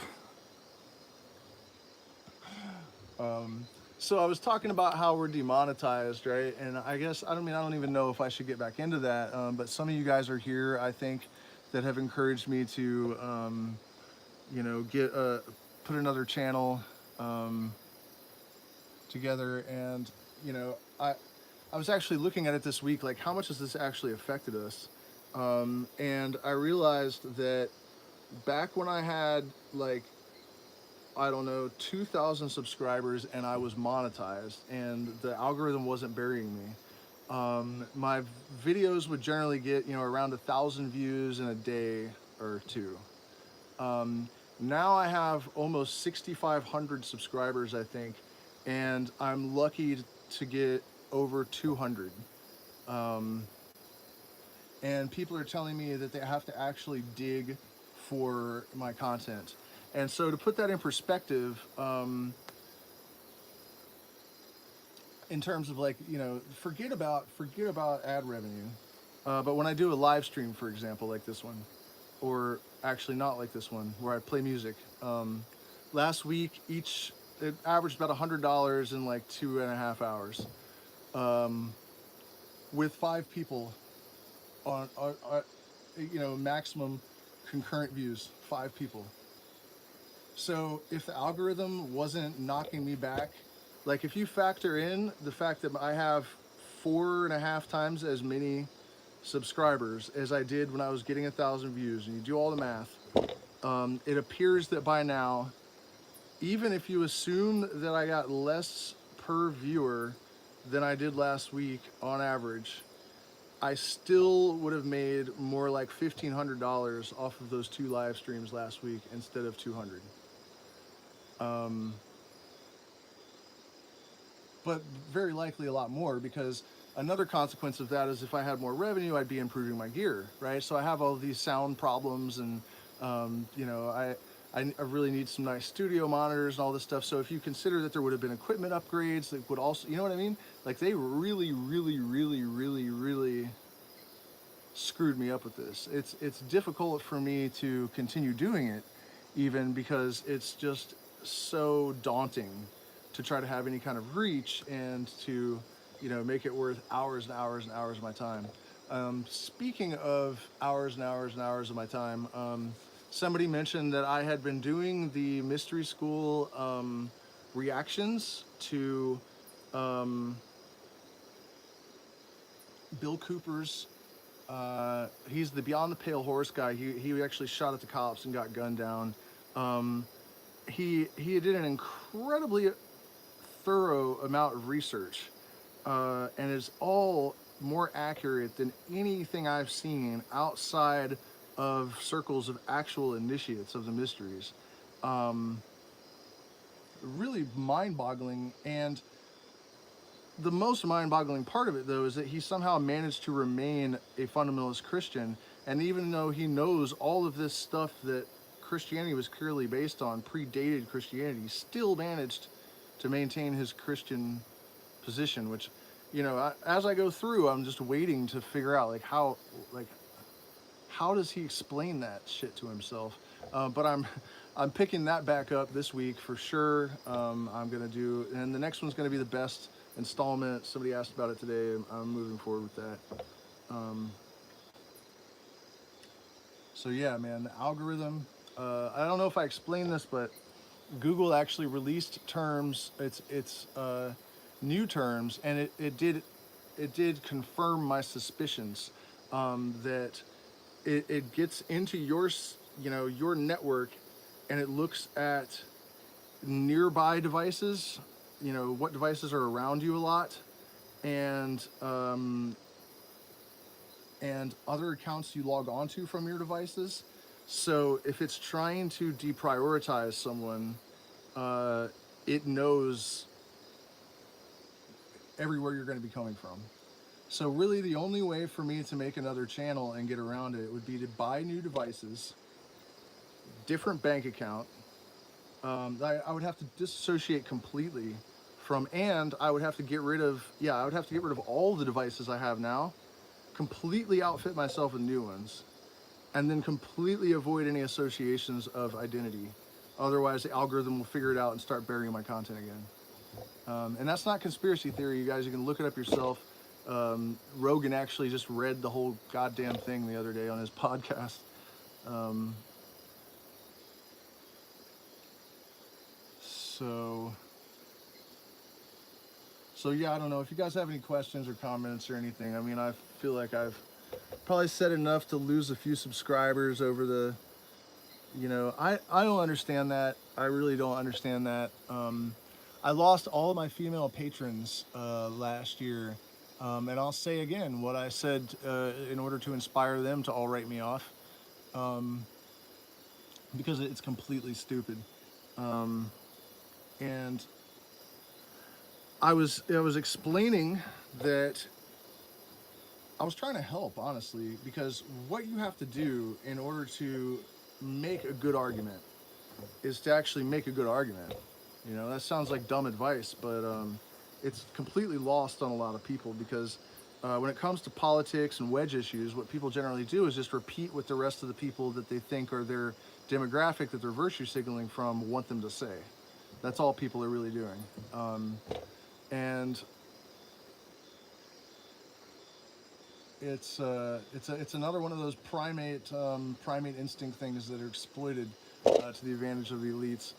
S1: so I was talking about how we're demonetized, right? And I guess I don't even know if I should get back into that, but some of you guys are here, I think, that have encouraged me to put another channel together. And I was actually looking at it this week, like how much has this actually affected us, and I realized that back when I had I don't know, 2,000 subscribers and I was monetized and the algorithm wasn't burying me, my videos would generally get around 1,000 views in a day or two. Now I have almost 6,500 subscribers, I think, and I'm lucky to get over 200. And people are telling me that they have to actually dig for my content. And so to put that in perspective, in terms of forget about ad revenue. But when I do a live stream, for example, like this one, or actually not like this one, where I play music, last week it averaged about $100 in 2.5 hours, with 5 people on maximum concurrent views, 5 people. So if the algorithm wasn't knocking me back, if you factor in the fact that I have 4.5 times as many subscribers as I did when I was getting 1,000 views, and you do all the math, it appears that by now, even if you assume that I got less per viewer than I did last week on average, I still would have made more like $1,500 off of those 2 live streams last week instead of 200. But very likely a lot more, because another consequence of that is if I had more revenue, I'd be improving my gear, right? So I have all these sound problems, and I really need some nice studio monitors and all this stuff. So if you consider that there would have been equipment upgrades that would also, you know what I mean? They really, really, really, really, really screwed me up with this. It's difficult for me to continue doing it, even because it's just so daunting to try to have any kind of reach and to make it worth hours and hours and hours of my time. Speaking of hours and hours and hours of my time, somebody mentioned that I had been doing the mystery school reactions to Bill Cooper's, he's the Beyond the Pale Horse guy. He actually shot at the cops and got gunned down. He did an incredibly thorough amount of research, and is all more accurate than anything I've seen outside of circles of actual initiates of the mysteries. really mind-boggling. And the most mind-boggling part of it, though, is that he somehow managed to remain a fundamentalist Christian, and even though he knows all of this stuff that Christianity was clearly based on, predated Christianity, he still managed to maintain his Christian position. Which, as I go through, I'm just waiting to figure out like how does he explain that shit to himself. But I'm picking that back up this week for sure. I'm gonna do, and the next one's gonna be the best installment. Somebody asked about it today. I'm moving forward with that. So yeah, man, the algorithm. I don't know if I explained this, but Google actually released terms. It's new terms, and it did confirm my suspicions, that it gets into your network, and it looks at nearby devices, what devices are around you a lot, and other accounts you log onto from your devices. So if it's trying to deprioritize someone, it knows everywhere you're going to be coming from. So really the only way for me to make another channel and get around it would be to buy new devices, different bank account. I would have to disassociate completely from, and I would have to get rid of, all the devices I have now, completely outfit myself with new ones, and then completely avoid any associations of identity. Otherwise, the algorithm will figure it out and start burying my content again. And that's not conspiracy theory, you guys. You can look it up yourself. Rogan actually just read the whole goddamn thing the other day on his podcast. So yeah, I don't know if you guys have any questions or comments or anything. I mean, I feel like I've probably said enough to lose a few subscribers over the, I don't understand that. I really don't understand that. I lost all of my female patrons last year. And I'll say again what I said in order to inspire them to all write me off, because it's completely stupid. And I was explaining that I was trying to help, honestly, because what you have to do in order to make a good argument is to actually make a good argument. That sounds like dumb advice, but it's completely lost on a lot of people, because when it comes to politics and wedge issues, what people generally do is just repeat what the rest of the people that they think are their demographic, that they're virtue signaling from, want them to say. That's all people are really doing. And it's another one of those primate instinct things that are exploited to the advantage of the elites.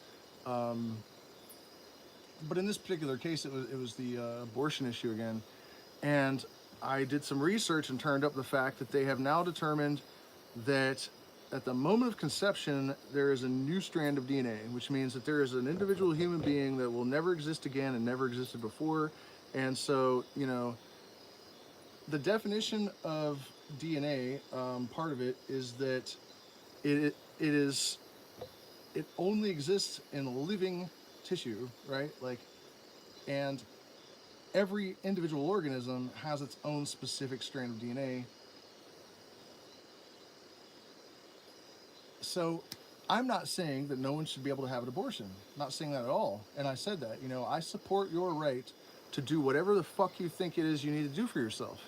S1: But in this particular case, it was the abortion issue again, and I did some research and turned up the fact that they have now determined that at the moment of conception, there is a new strand of DNA, which means that there is an individual human being that will never exist again and never existed before. And so, the definition of DNA, part of it is that it only exists in living tissue, right? And every individual organism has its own specific strand of DNA. So I'm not saying that no one should be able to have an abortion. I'm not saying that at all. And I said that, I support your right to do whatever the fuck you think it is you need to do for yourself.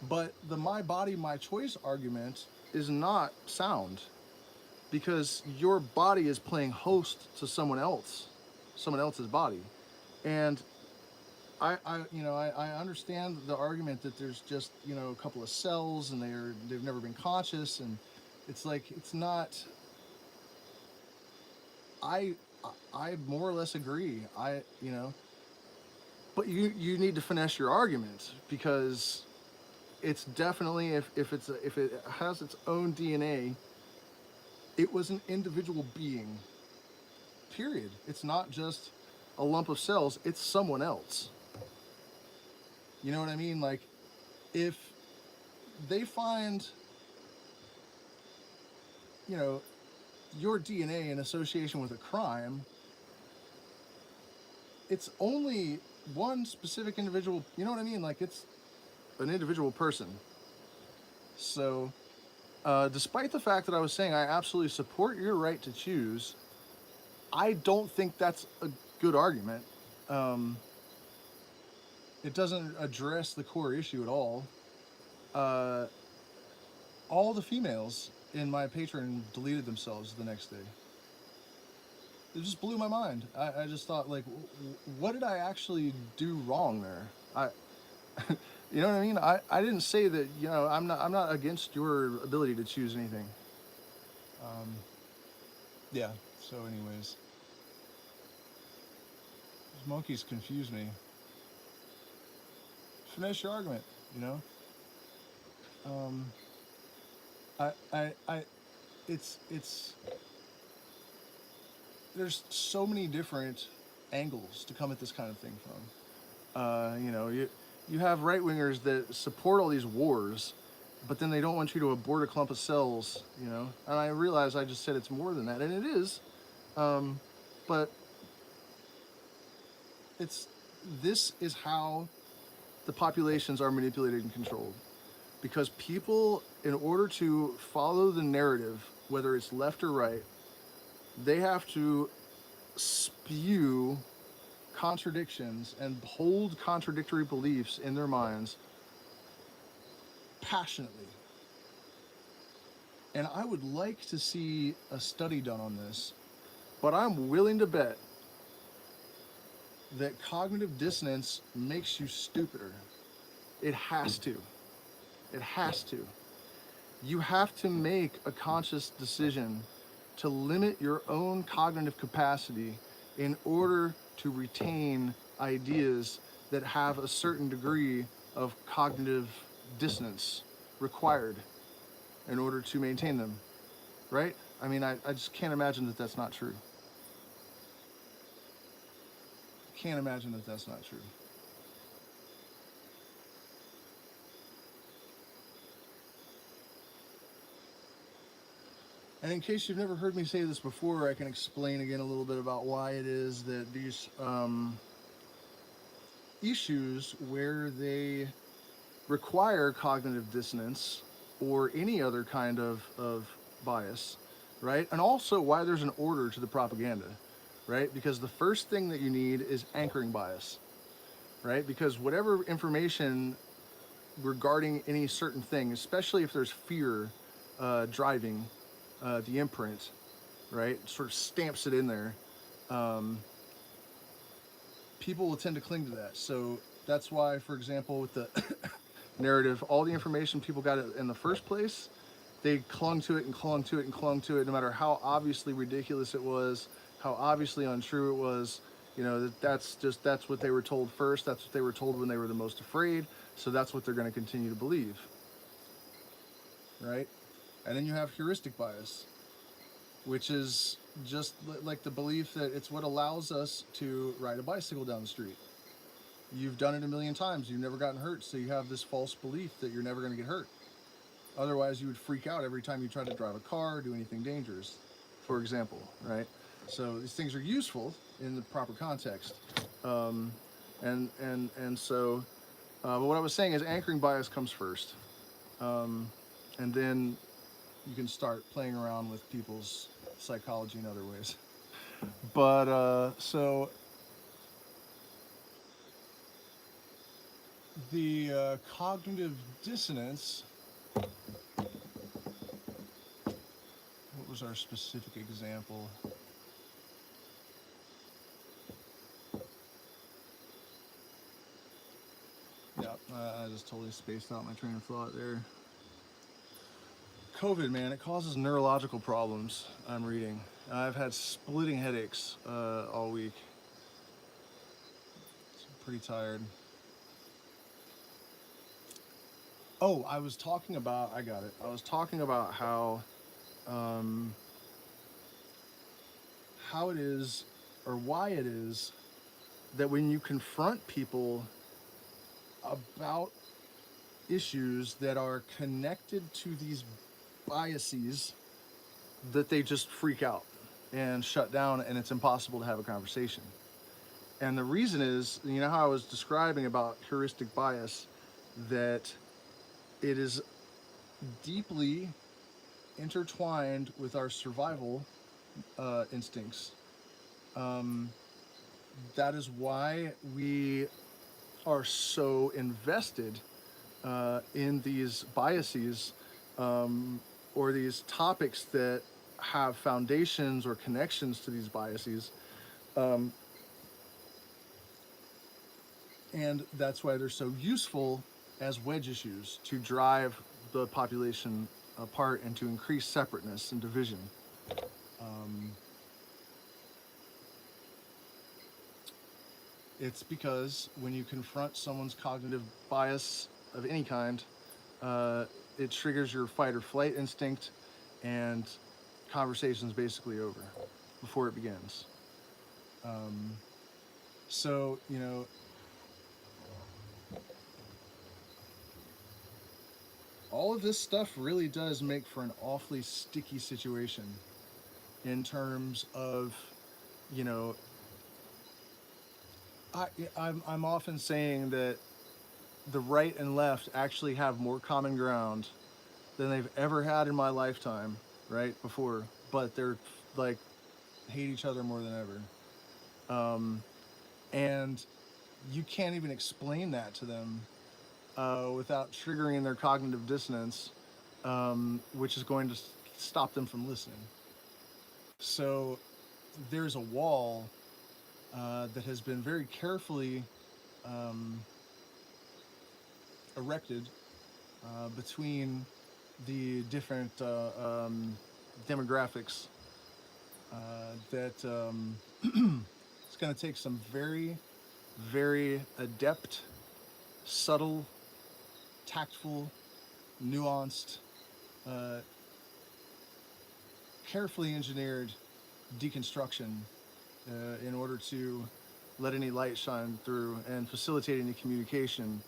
S1: But the my body, my choice argument is not sound, because your body is playing host to someone else's body. And I understand the argument that there's just, a couple of cells and they've never been conscious, and it's like, it's not. I more or less agree. But you need to finesse your argument, because it's definitely, if it has its own DNA, it was an individual being. Period. It's not just a lump of cells, it's someone else. You know what I mean? Like, if they find, your DNA in association with a crime, it's only one specific individual, you know what I mean? Like, it's an individual person. So, despite the fact that I was saying I absolutely support your right to choose, I don't think that's a good argument. Um, it doesn't address the core issue at all. Uh, all the females in my Patreon deleted themselves the next day. It just blew my mind. I just thought, like, what did I actually do wrong there? You know what I mean? I didn't say that. You know, I'm not against your ability to choose anything. Um, yeah. So, anyways, these monkeys confuse me. Finish your argument. You know. Um, I, it's there's so many different angles to come at this kind of thing from. You know, you have right wingers that support all these wars, but then they don't want you to abort a clump of cells. You know, and I realize I just said it's more than that, and it is. But it's this is how the populations are manipulated and controlled, because people, in order to follow the narrative, whether it's left or right, they have to spew contradictions and hold contradictory beliefs in their minds passionately. And I would like to see a study done on this, but I'm willing to bet that cognitive dissonance makes you stupider. It has to. It has to. You have to make a conscious decision to limit your own cognitive capacity in order to retain ideas that have a certain degree of cognitive dissonance required in order to maintain them, right? I mean, I just can't imagine that that's not true. Can't imagine that that's not true. And in case you've never heard me say this before, I can explain again a little bit about why it is that these issues where they require cognitive dissonance or any other kind of bias, right? And also why there's an order to the propaganda, right? Because the first thing that you need is anchoring bias, right? Because whatever information regarding any certain thing, especially if there's fear driving the imprint, right? Sort of stamps it in there. Um, People will tend to cling to that. So that's why, for example, with the narrative, all the information people got in the first place, they clung to it and clung to it and clung to it, no matter how obviously ridiculous it was, how obviously untrue it was. You know, that's what they were told first. That's what they were told when they were the most afraid. So that's what they're going to continue to believe, right? And then you have heuristic bias, which is just like the belief that it's what allows us to ride a bicycle down the street. You've done it a million times. You've never gotten hurt, so you have this false belief that you're never going to get hurt. Otherwise, you would freak out every time you try to drive a car or do anything dangerous, for example, right? So these things are useful in the proper context. And so, but what I was saying is anchoring bias comes first. And then you can start playing around with people's psychology in other ways. But so the cognitive dissonance, what was our specific example? Yeah, I just totally spaced out my train of thought there. COVID, man, it causes neurological problems, I'm reading. I've had splitting headaches all week. So I'm pretty tired. Oh, I was talking about, I got it. I was talking about um, how it is, or why it is, that when you confront people about issues that are connected to these biases, that they just freak out and shut down, and it's impossible to have a conversation. And the reason is, you know how I was describing about heuristic bias, that it is deeply intertwined with our survival instincts. Um, that is why we are so invested in these biases, or these topics that have foundations or connections to these biases. Um, and that's why they're so useful as wedge issues to drive the population apart and to increase separateness and division. Um, it's because when you confront someone's cognitive bias of any kind, uh, it triggers your fight or flight instinct, and conversation's basically over before it begins. Um, so, you know, all of this stuff really does make for an awfully sticky situation in terms of, you know, I, I'm often saying that the right and left actually have more common ground than they've ever had in my lifetime, right? Before, but they're like hate each other more than ever. And you can't even explain that to them without triggering their cognitive dissonance, which is going to stop them from listening. So there's a wall that has been very carefully um, erected between the different demographics that it's going to take some very, very adept, subtle, tactful, nuanced, uh, carefully engineered deconstruction in order to let any light shine through and facilitate any communication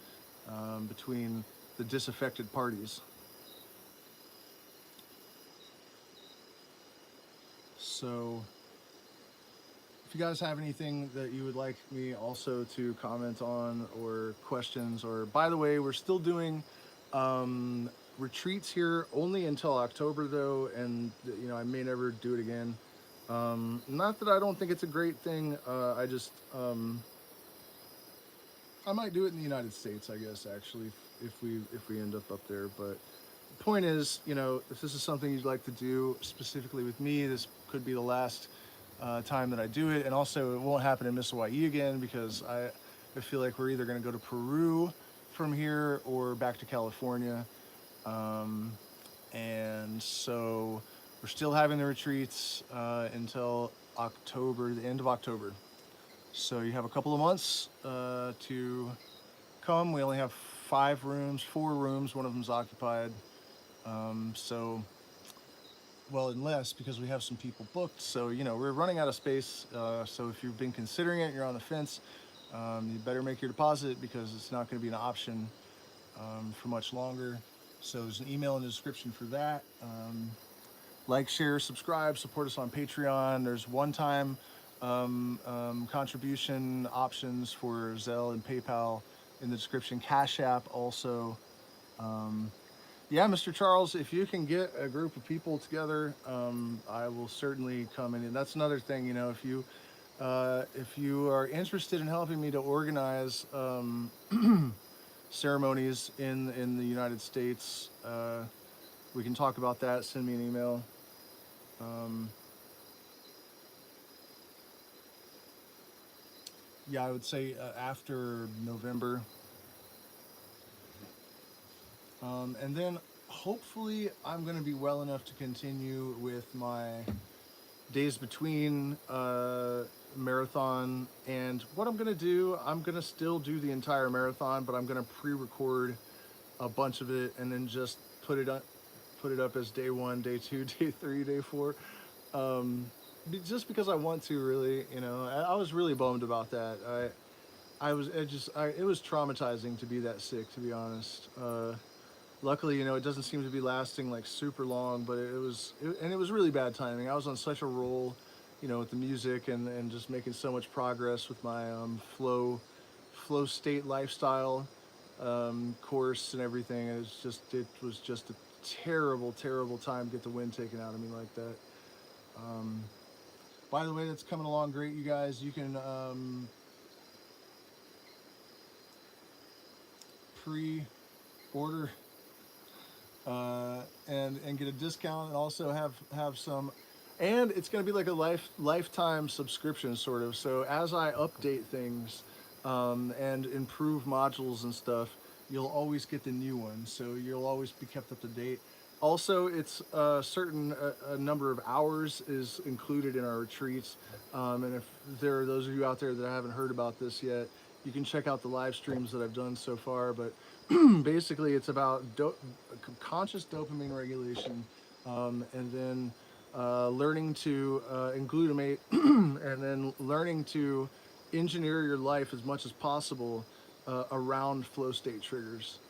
S1: between the disaffected parties. So, if you guys have anything that you would like me also to comment on, or questions, or by the way, we're still doing retreats here only until October though, and you know I may never do it again. Not that I don't think it's a great thing. I just I might do it in the United States, I guess, actually, if we end up there. But the point is, you know, if this is something you'd like to do specifically with me, this could be the last time that I do it. And also, it won't happen in Miss Hawaii again, because I feel like we're either going to go to Peru from here or back to California. Um, and so we're still having the retreats until October, the end of October. So you have a couple of months to come. We only have 5 rooms, 4 rooms. One of them's occupied. So, well, unless, because we have some people booked. So, you know, we're running out of space. So if you've been considering it, you're on the fence, you better make your deposit, because it's not going to be an option for much longer. So there's an email in the description for that. Like, share, subscribe, support us on Patreon. There's one-time contribution options for Zelle and PayPal in the description. Cash App also. Yeah, Mr. Charles, if you can get a group of people together, I will certainly come in. And that's another thing, you know, if you are interested in helping me to organize ceremonies in the United States, we can talk about that. Send me an email. Yeah, I would say after November. And then hopefully I'm going to be well enough to continue with my days between marathon. And what I'm going to do, I'm going to still do the entire marathon, but I'm going to pre-record a bunch of it and then just put it up as day 1, day 2, day 3, day 4. Just because I want to, really, you know. I was really bummed about that. It was traumatizing to be that sick, to be honest. Luckily, you know, it doesn't seem to be lasting like super long, but and it was really bad timing. I was on such a roll, you know, with the music and just making so much progress with my flow state lifestyle course and everything. It was just a terrible time to get the wind taken out of me like that. Um, by the way, that's coming along great, you guys. You can pre-order and get a discount, and also have some, and it's going to be like a lifetime subscription sort of. So as I update things and improve modules and stuff, you'll always get the new ones, so you'll always be kept up to date. Also, it's a certain a number of hours is included in our retreats, and if there are those of you out there that haven't heard about this yet, you can check out the live streams that I've done so far. But basically, it's about conscious dopamine regulation, and then learning to glutamate, and then learning to engineer your life as much as possible around flow state triggers.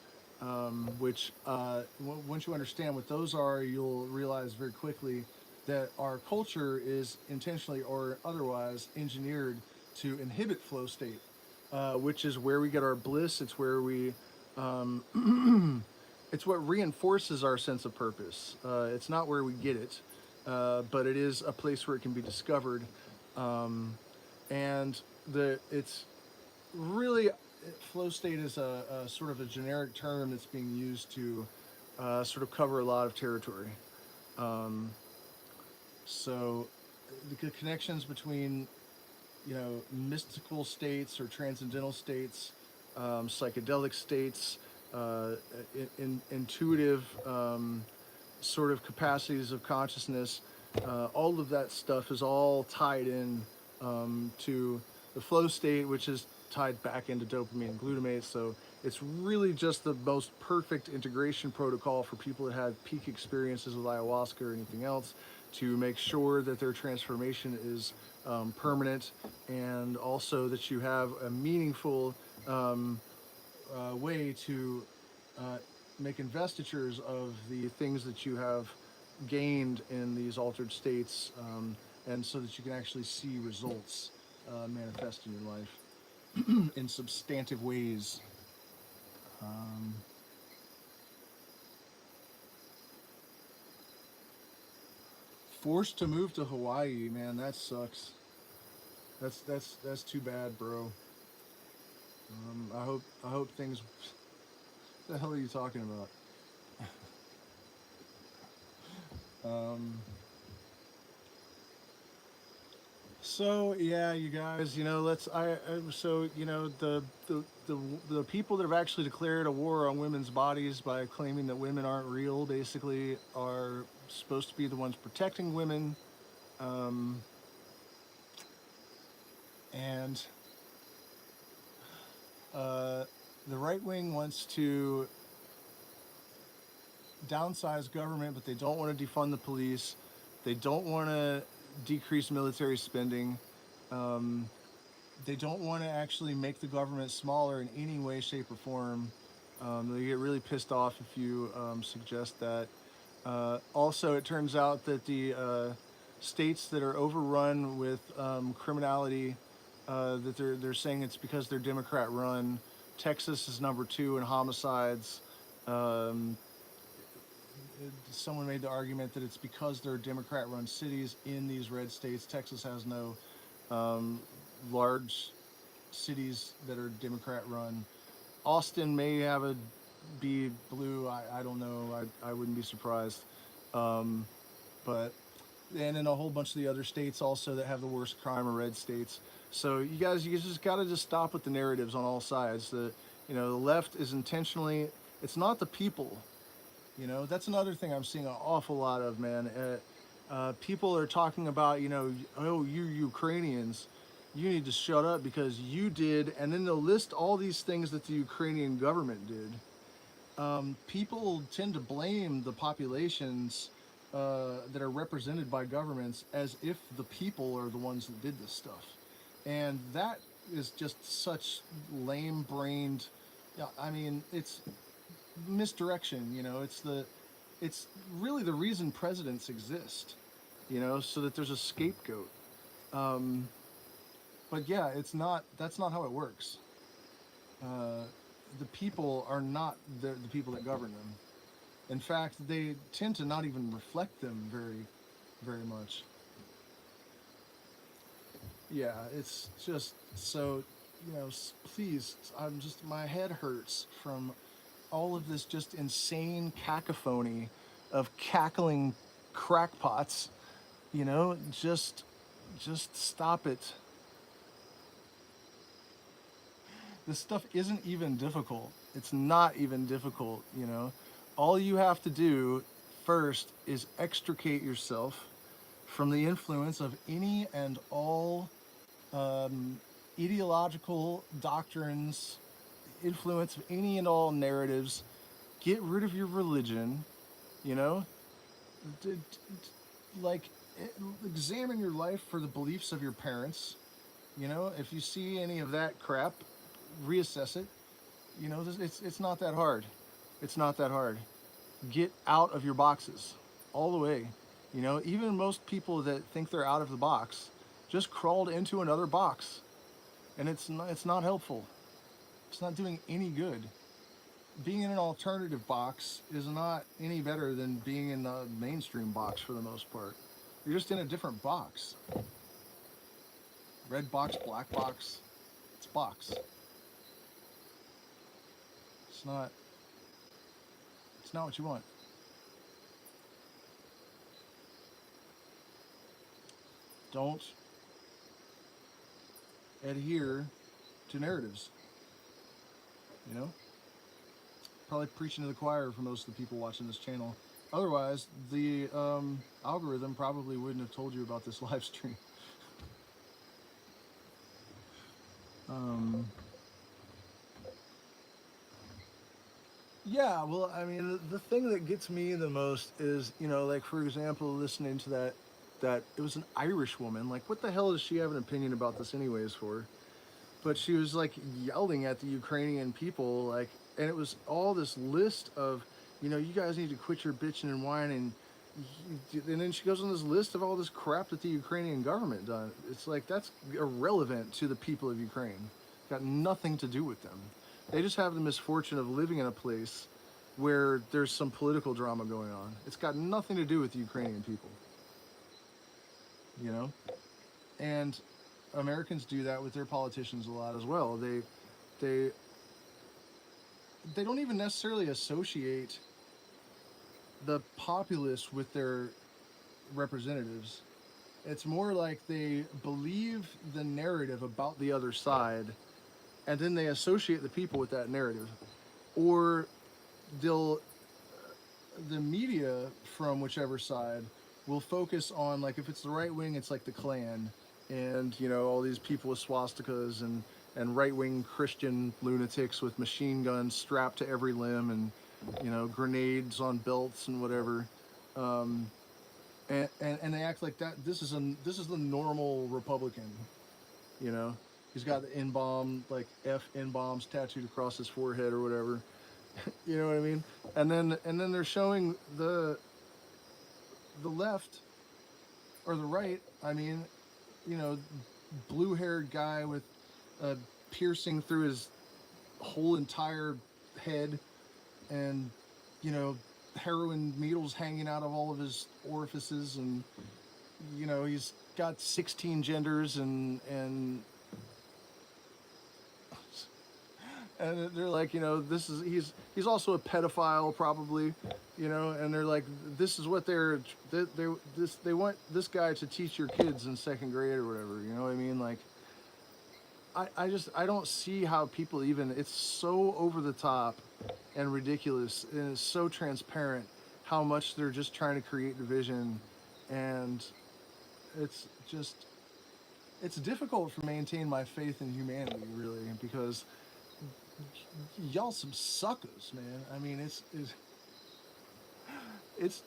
S1: Which once you understand what those are, you'll realize very quickly that our culture is intentionally or otherwise engineered to inhibit flow state, which is where we get our bliss. It's where we it's what reinforces our sense of purpose. It's not where we get it, but it is a place where it can be discovered. And it's really, flow state is a sort of a generic term that's being used to sort of cover a lot of territory. Um, so the connections between, you know, mystical states or transcendental states, psychedelic states, intuitive sort of capacities of consciousness, all of that stuff is all tied in to the flow state, which is tied back into dopamine and glutamate. So it's really just the most perfect integration protocol for people that had peak experiences with ayahuasca or anything else, to make sure that their transformation is permanent, and also that you have a meaningful way to make investitures of the things that you have gained in these altered states, and so that you can actually see results manifest in your life in substantive ways. Um, Forced to move to Hawaii, man, that sucks. That's too bad, bro. I hope things. What the hell are you talking about? Um, so yeah, you guys, you know, so you know the people that have actually declared a war on women's bodies by claiming that women aren't real, basically, are supposed to be the ones protecting women, um, and uh, the right wing wants to downsize government, but they don't want to defund the police. They don't want to decrease military spending. Um, they don't want to actually make the government smaller in any way, shape, or form. They get really pissed off if you suggest that. Also, it turns out that the states that are overrun with criminality, that they're saying it's because they're Democrat run. Texas is number 2 in homicides. Um, Someone made the argument that it's because they're Democrat-run cities in these red states. Texas has no large cities that are Democrat-run. Austin may have a be blue. I don't know. I wouldn't be surprised. Um, but and in a whole bunch of the other states also that have the worst crime are red states. So you guys, you just got to just stop with the narratives on all sides. The left is intentionally. It's not the people. You know, that's another thing I'm seeing an awful lot of, man. People are talking about, you know, oh, you Ukrainians, you need to shut up because you did, and then they'll list all these things that the Ukrainian government did. People tend to blame the populations that are represented by governments as if the people are the ones that did this stuff. And that is just such lame-brained, yeah, I mean, it's misdirection. You know, it's really the reason presidents exist, you know, so that there's a scapegoat. But yeah, that's not how it works. Uh, the people are not the people that govern them. In fact, they tend to not even reflect them very much. Yeah, it's just so, please, my head hurts from all of this just insane cacophony of cackling crackpots, just stop it. This stuff isn't even difficult. It's not even difficult. All you have to do first is extricate yourself from the influence of any and all um, ideological doctrines, influence of any and all narratives. Get rid of your religion, you know? D- d- like, examine your life for the beliefs of your parents. If you see any of that crap, reassess it. It's not that hard. It's not that hard. Get out of your boxes all the way. Even most people that think they're out of the box just crawled into another box, and it's not helpful. It's not doing any good. Being in an alternative box is not any better than being in the mainstream box for the most part. You're just in a different box. Red box, black box. It's box. It's not. It's not what you want. Don't adhere to narratives. You know, probably preaching to the choir for most of the people watching this channel. Otherwise, the algorithm probably wouldn't have told you about this live stream. Um, yeah, well, I mean, the thing that gets me the most is, like for example, listening to that it was an Irish woman. Like, what the hell does she have an opinion about this, anyways? For But she was like yelling at the Ukrainian people, like, and it was all this list of, you guys need to quit your bitching and whining. And then she goes on this list of all this crap that the Ukrainian government done. It's like, that's irrelevant to the people of Ukraine. Got nothing to do with them. They just have the misfortune of living in a place where there's some political drama going on. It's got nothing to do with the Ukrainian people, you know? And Americans do that with their politicians a lot as well. They they don't even necessarily associate the populace with their representatives. It's more like they believe the narrative about the other side, and then they associate the people with that narrative. Or they'll the media from whichever side will focus on, like, if it's the right wing, it's like the Klan, and all these people with swastikas and right-wing Christian lunatics with machine guns strapped to every limb, and grenades on belts and whatever. um, and they act like that this is the normal Republican. you know he's got the N bomb, like F N bombs tattooed across his forehead or whatever. You know what I mean? And then they're showing the left, or the right, I mean, you know, blue-haired guy with a piercing through his whole entire head, and heroin needles hanging out of all of his orifices, and he's got 16 genders, and they're like, this is he's also a pedophile probably, and they're like, this is what they want this guy to teach your kids in second grade or whatever. You know what I mean? Like, I don't see how people even, it's so over the top and ridiculous, and it's so transparent how much they're just trying to create division. And it's just, it's difficult for maintain my faith in humanity, really, because y'all some suckers, man. I mean, it's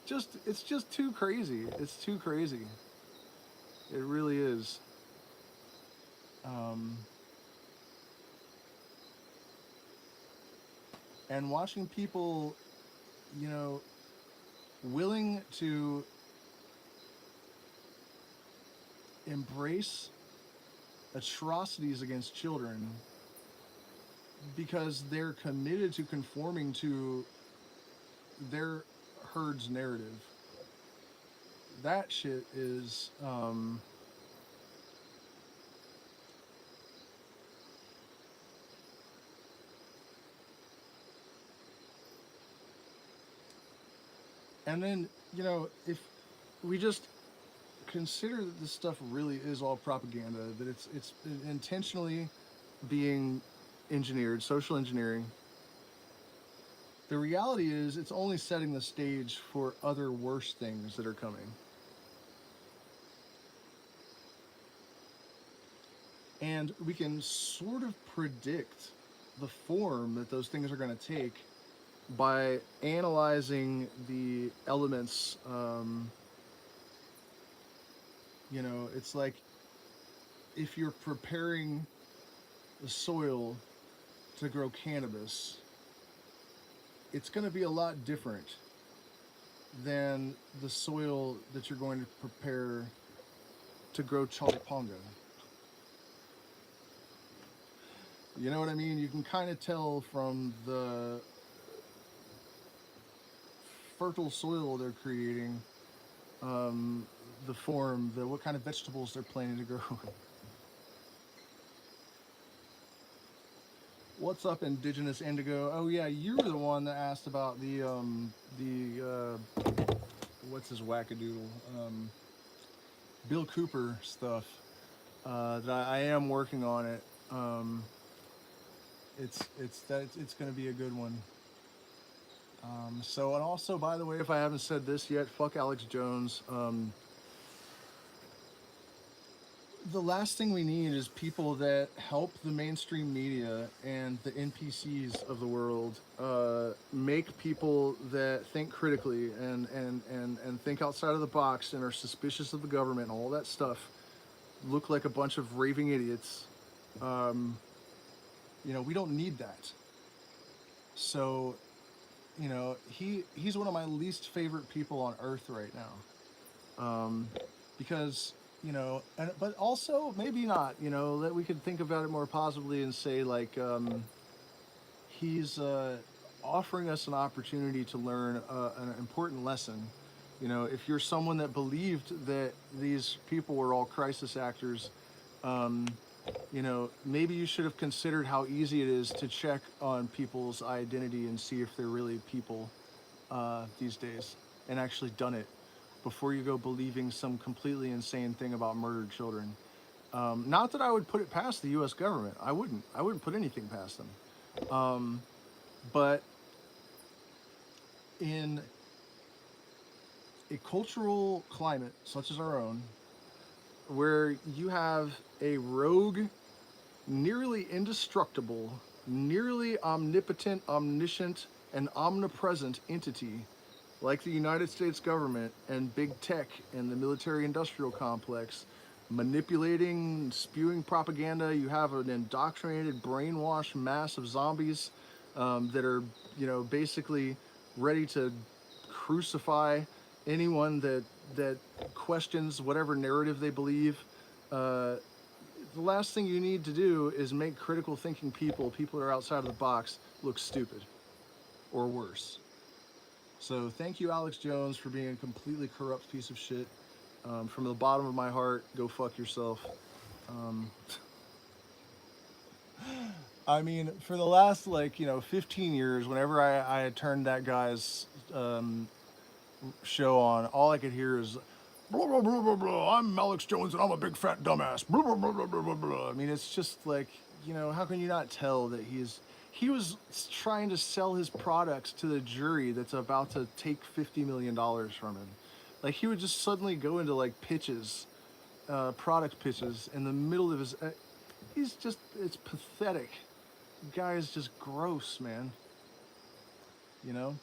S1: just too crazy. It's too crazy. It really is. Um, and watching people, you know, willing to embrace atrocities against children because they're committed to conforming to their herd's narrative. That shit is and then, you know, if we just consider that this stuff really is all propaganda, that it's intentionally being engineered, social engineering. The reality is it's only setting the stage for other worse things that are coming. And we can sort of predict the form that those things are going to take by analyzing the elements. You know, it's like if you're preparing the soil to grow cannabis, it's going to be a lot different than the soil that you're going to prepare to grow chaliponga. You know what I mean? You can kind of tell from the fertile soil they're creating, the form, what kind of vegetables they're planning to grow. What's up, Indigenous Indigo? Oh yeah, you were the one that asked about what's his wackadoodle, Bill Cooper stuff. That I am working on it. It's going to be a good one. So, and also, by the way, if I haven't said this yet, fuck Alex Jones. The last thing we need is people that help the mainstream media and the NPCs of the world make people that think critically and think outside of the box and are suspicious of the government and all that stuff look like a bunch of raving idiots. You know, we don't need that. So, you know, he's one of my least favorite people on earth right now. Because, you know, but also maybe not, you know, that we could think about it more positively and say like, he's offering us an opportunity to learn an important lesson. You know, if you're someone that believed that these people were all crisis actors, you know, maybe you should have considered how easy it is to check on people's identity and see if they're really people these days, and actually done it before you go believing some completely insane thing about murdered children. Not that I would put it past the U.S. government. I wouldn't. I wouldn't put anything past them. But in a cultural climate such as our own, where you have a rogue, nearly indestructible, nearly omnipotent, omniscient, and omnipresent entity like the United States government and big tech and the military industrial complex manipulating, spewing propaganda. You have an indoctrinated, brainwashed mass of zombies that are, you know, basically ready to crucify anyone that questions whatever narrative they believe. The last thing you need to do is make critical thinking people that are outside of the box, look stupid or worse. So thank you, Alex Jones, for being a completely corrupt piece of shit. From the bottom of my heart, go fuck yourself. I mean, for the last, like, you know, 15 years, whenever I had turned that guy's show on, all I could hear is blah, blah, blah, blah, blah. I'm Alex Jones and I'm a big fat dumbass. Blah, blah, blah, blah, blah, blah, blah. I mean, it's just like, you know, how can you not tell that he was trying to sell his products to the jury that's about to take $50 million from him. Like, he would just suddenly go into like pitches, product pitches in the middle of his, it's pathetic. The guy is just gross, man. You know?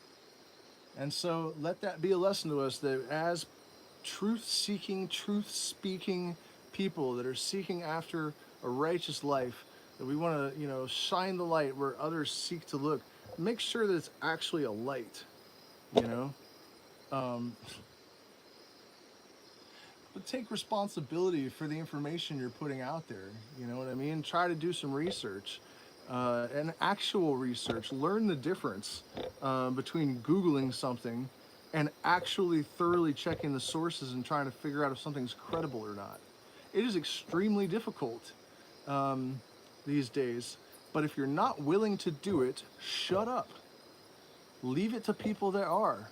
S1: And so let that be a lesson to us that as truth-seeking, truth-speaking people that are seeking after a righteous life, that we want to, you know, shine the light where others seek to look. Make sure that it's actually a light, you know? but take responsibility for the information you're putting out there. You know what I mean? Try to do some research, and actual research. Learn the difference between Googling something and actually thoroughly checking the sources and trying to figure out if something's credible or not. It is extremely difficult these days, but if you're not willing to do it, shut up. Leave it to people that are.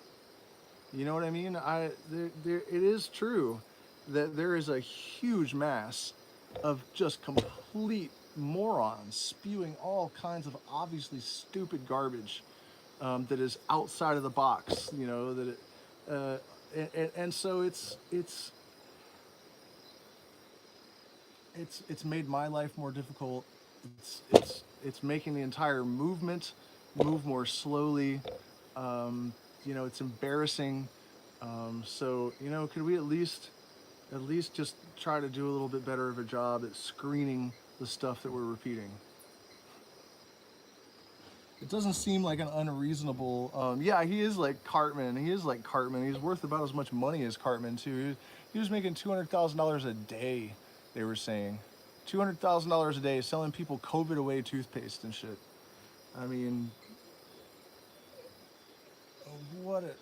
S1: You know what I mean? It is true that there is a huge mass of just complete morons spewing all kinds of obviously stupid garbage that is outside of the box. You know that and so it's made my life more difficult. It's making the entire movement move more slowly. You know, it's embarrassing. So you know, could we at least just try to do a little bit better of a job at screening the stuff that we're repeating? It doesn't seem like an unreasonable. Yeah, he is like Cartman. He is like Cartman. He's worth about as much money as Cartman too. He was making $200,000 a day. They were saying, $200,000 a day selling people COVID away toothpaste and shit. I mean,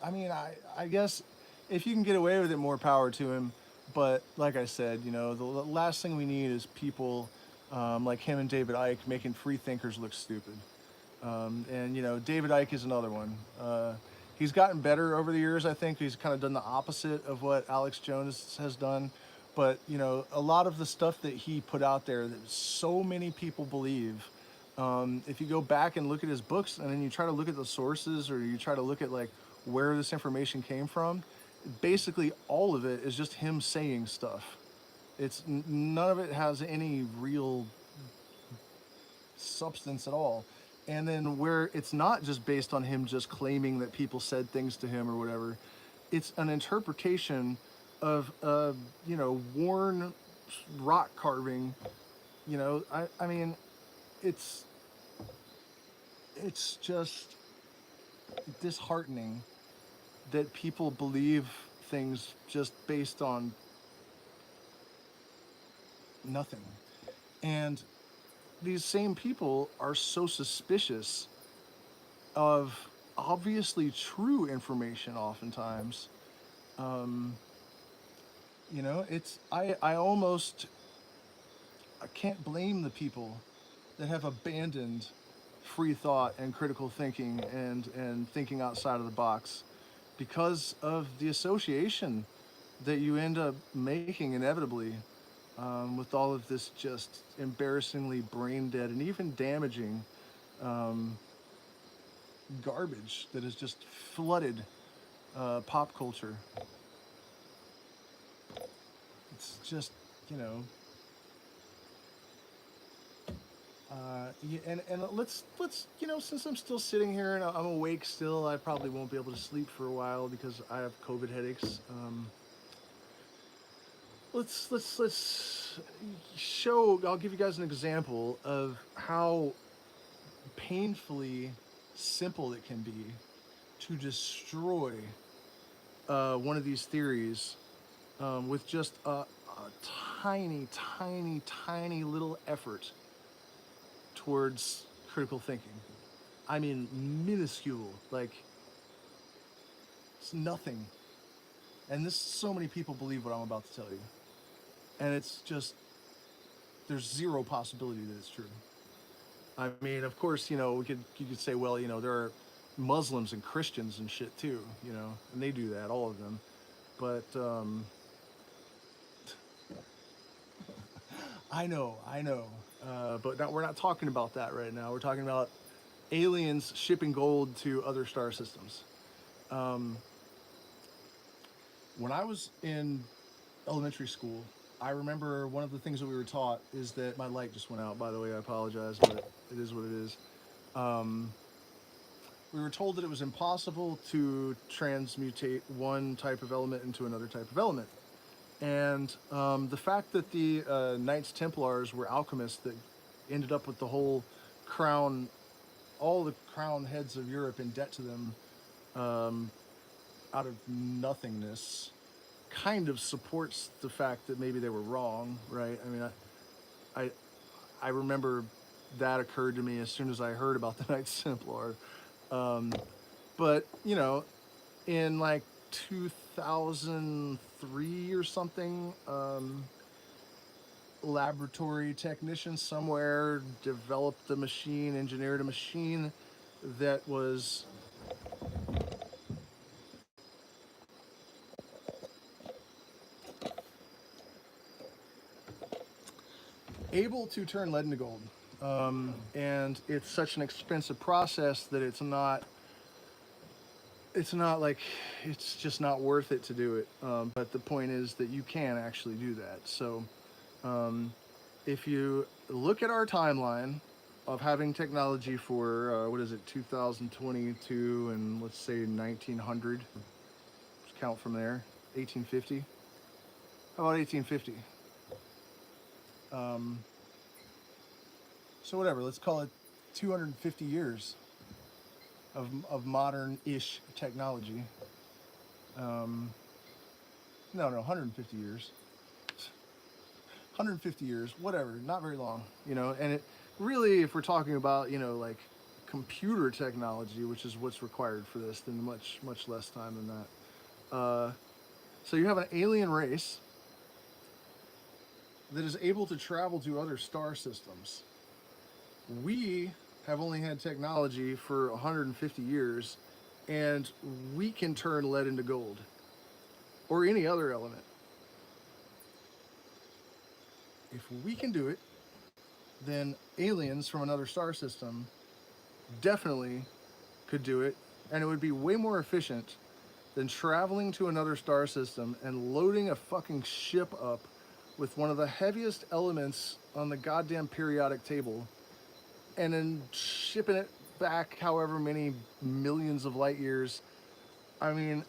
S1: I mean, I guess if you can get away with it, more power to him. But like I said, you know, the last thing we need is people like him and David Icke making free thinkers look stupid. And you know, David Icke is another one. He's gotten better over the years. I think he's kind of done the opposite of what Alex Jones has done. But you know, a lot of the stuff that he put out there that so many people believe, if you go back and look at his books and then you try to look at the sources or you try to look at like where this information came from, basically all of it is just him saying stuff. None of it has any real substance at all. And then where it's not just based on him just claiming that people said things to him or whatever, it's an interpretation of you know, worn rock carving. You know, I mean, it's just disheartening that people believe things just based on nothing. And these same people are so suspicious of obviously true information oftentimes. You know, I almost, I can't blame the people that have abandoned free thought and critical thinking and thinking outside of the box because of the association that you end up making inevitably with all of this just embarrassingly brain dead and even damaging garbage that has just flooded pop culture. It's just, you know, yeah, and let's you know, since I'm still sitting here and I'm awake still, I probably won't be able to sleep for a while because I have COVID headaches. Let's show. I'll give you guys an example of how painfully simple it can be to destroy one of these theories with just a tiny little effort towards critical thinking. I mean, minuscule, like it's nothing. And this, so many people believe what I'm about to tell you. And it's just, there's zero possibility that it's true. I mean, of course, you know, you could say, well, you know, there are Muslims and Christians and shit too, you know, and they do that, all of them. But I know. But not, we're not talking about that right now. We're talking about aliens shipping gold to other star systems. Um, when I was in elementary school, I remember one of the things that we were taught is that my light just went out. By the way, I apologize, but it is what it is. Um, we were told that it was impossible to transmutate one type of element into another type of element. And the fact that the Knights Templars were alchemists that ended up with the whole crown, all the crown heads of Europe in debt to them out of nothingness, kind of supports the fact that maybe they were wrong, right? I mean, I, I remember that occurred to me as soon as I heard about the Knights Templar. But, you know, in like 2003 or something, laboratory technician somewhere developed a machine, engineered a machine that was able to turn lead into gold. And it's such an expensive process that it's not like, it's just not worth it to do it. But the point is that you can actually do that. So if you look at our timeline of having technology for, what is it, 2022 and let's say 1900, let's count from there, 1850. How about 1850? So whatever, let's call it 250 years of modern-ish technology. No, 150 years. 150 years, whatever, not very long, you know. And it really, if we're talking about, you know, like computer technology, which is what's required for this, then much less time than that. So you have an alien race that is able to travel to other star systems. We have only had technology for 150 years, and we can turn lead into gold or any other element. If we can do it, then aliens from another star system definitely could do it, and it would be way more efficient than traveling to another star system and loading a fucking ship up with one of the heaviest elements on the goddamn periodic table and then shipping it back however many millions of light years. I mean,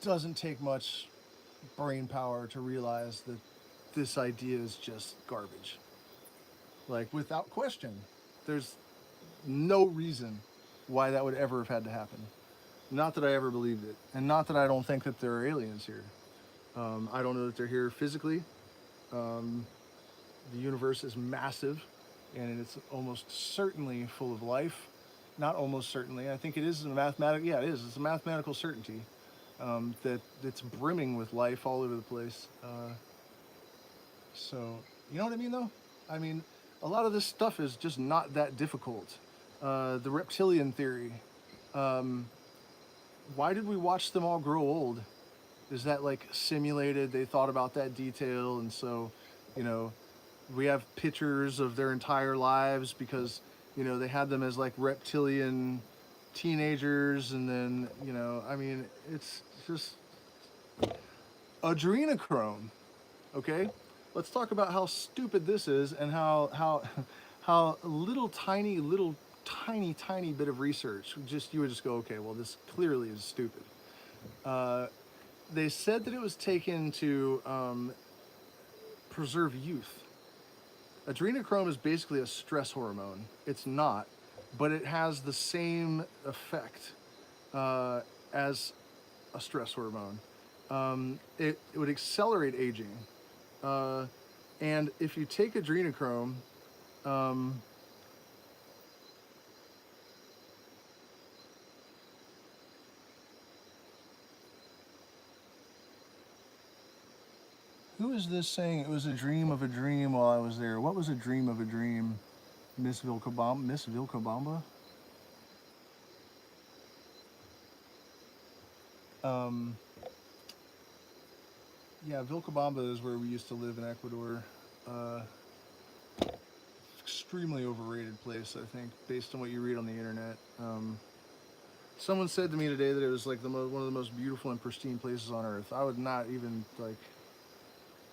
S1: doesn't take much brain power to realize that this idea is just garbage. Like, without question, there's no reason why that would ever have had to happen. Not that I ever believed it, and not that I don't think that there are aliens here. I don't know that they're here physically. The universe is massive, and it's almost certainly full of life. Not almost certainly. I think it is a mathematical. Yeah, it is. It's a mathematical certainty that it's brimming with life all over the place. So, you know what I mean, though? I mean, a lot of this stuff is just not that difficult. The reptilian theory. Why did we watch them all grow old? Is that like simulated? They thought about that detail, and so, you know, we have pictures of their entire lives because, you know, they had them as like reptilian teenagers, and then, you know, I mean, it's just adrenochrome. Okay, let's talk about how stupid this is and how little tiny bit of research, just you would just go, okay, well, this clearly is stupid. They said that it was taken to preserve youth. Adrenochrome is basically a stress hormone. It's not, but it has the same effect as a stress hormone. It would accelerate aging. And if you take adrenochrome, who is this saying it was a dream of a dream while I was there? What was a dream of a dream? Miss Vilcabamba? Miss Vilcabamba? Yeah, Vilcabamba is where we used to live in Ecuador. Extremely overrated place, I think, based on what you read on the internet. Someone said to me today that it was like one of the most beautiful and pristine places on earth. I would not even, like,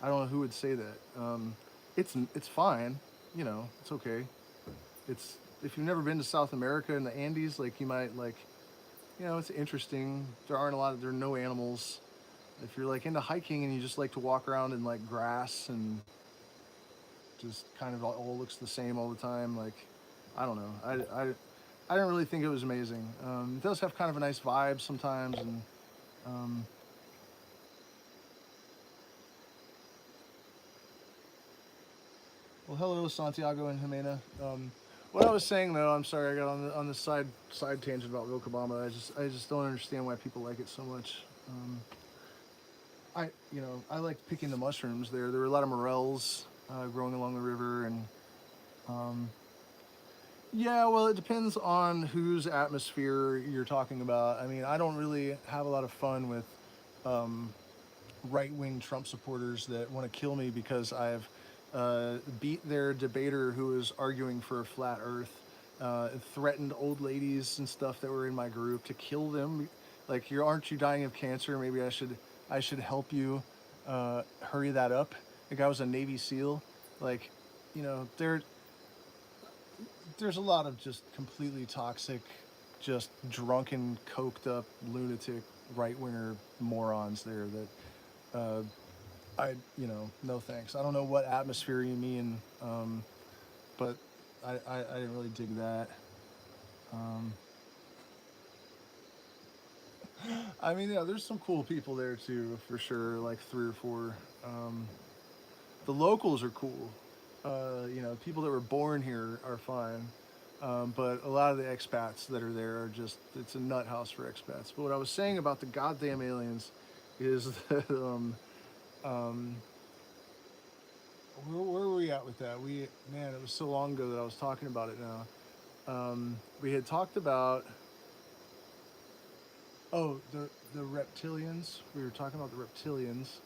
S1: I don't know who would say that. It's fine, you know, it's okay. It's, if you've never been to South America in the Andes, like, you might, like, you know, it's interesting. There are no animals. If you're like into hiking and you just like to walk around in like grass and just kind of all looks the same all the time, like, I don't know. I didn't really think it was amazing. It does have kind of a nice vibe sometimes, and Well, hello, Santiago and Jimena. What I was saying, though, I'm sorry, I got on the side tangent about Vilcabamba. I just don't understand why people like it so much. I liked picking the mushrooms there. There were a lot of morels growing along the river, and yeah, well, it depends on whose atmosphere you're talking about. I mean, I don't really have a lot of fun with right-wing Trump supporters that want to kill me because I've beat their debater who was arguing for a flat Earth, threatened old ladies and stuff that were in my group to kill them. Like, aren't you dying of cancer? Maybe I should help you hurry that up. The guy was a Navy SEAL. Like, there's a lot of just completely toxic, just drunken, coked up, lunatic right winger morons there that no thanks. I don't know what atmosphere you mean, but I didn't really dig that. Um, I mean, yeah, there's some cool people there too, for sure, like three or four. Um, the locals are cool. People that were born here are fine. But a lot of the expats that are there are it's a nut house for expats. But what I was saying about the goddamn aliens is that, um, where were we at with that? Man, it was so long ago that I was talking about it now. We had talked about, oh, the reptilians. We were talking about the reptilians.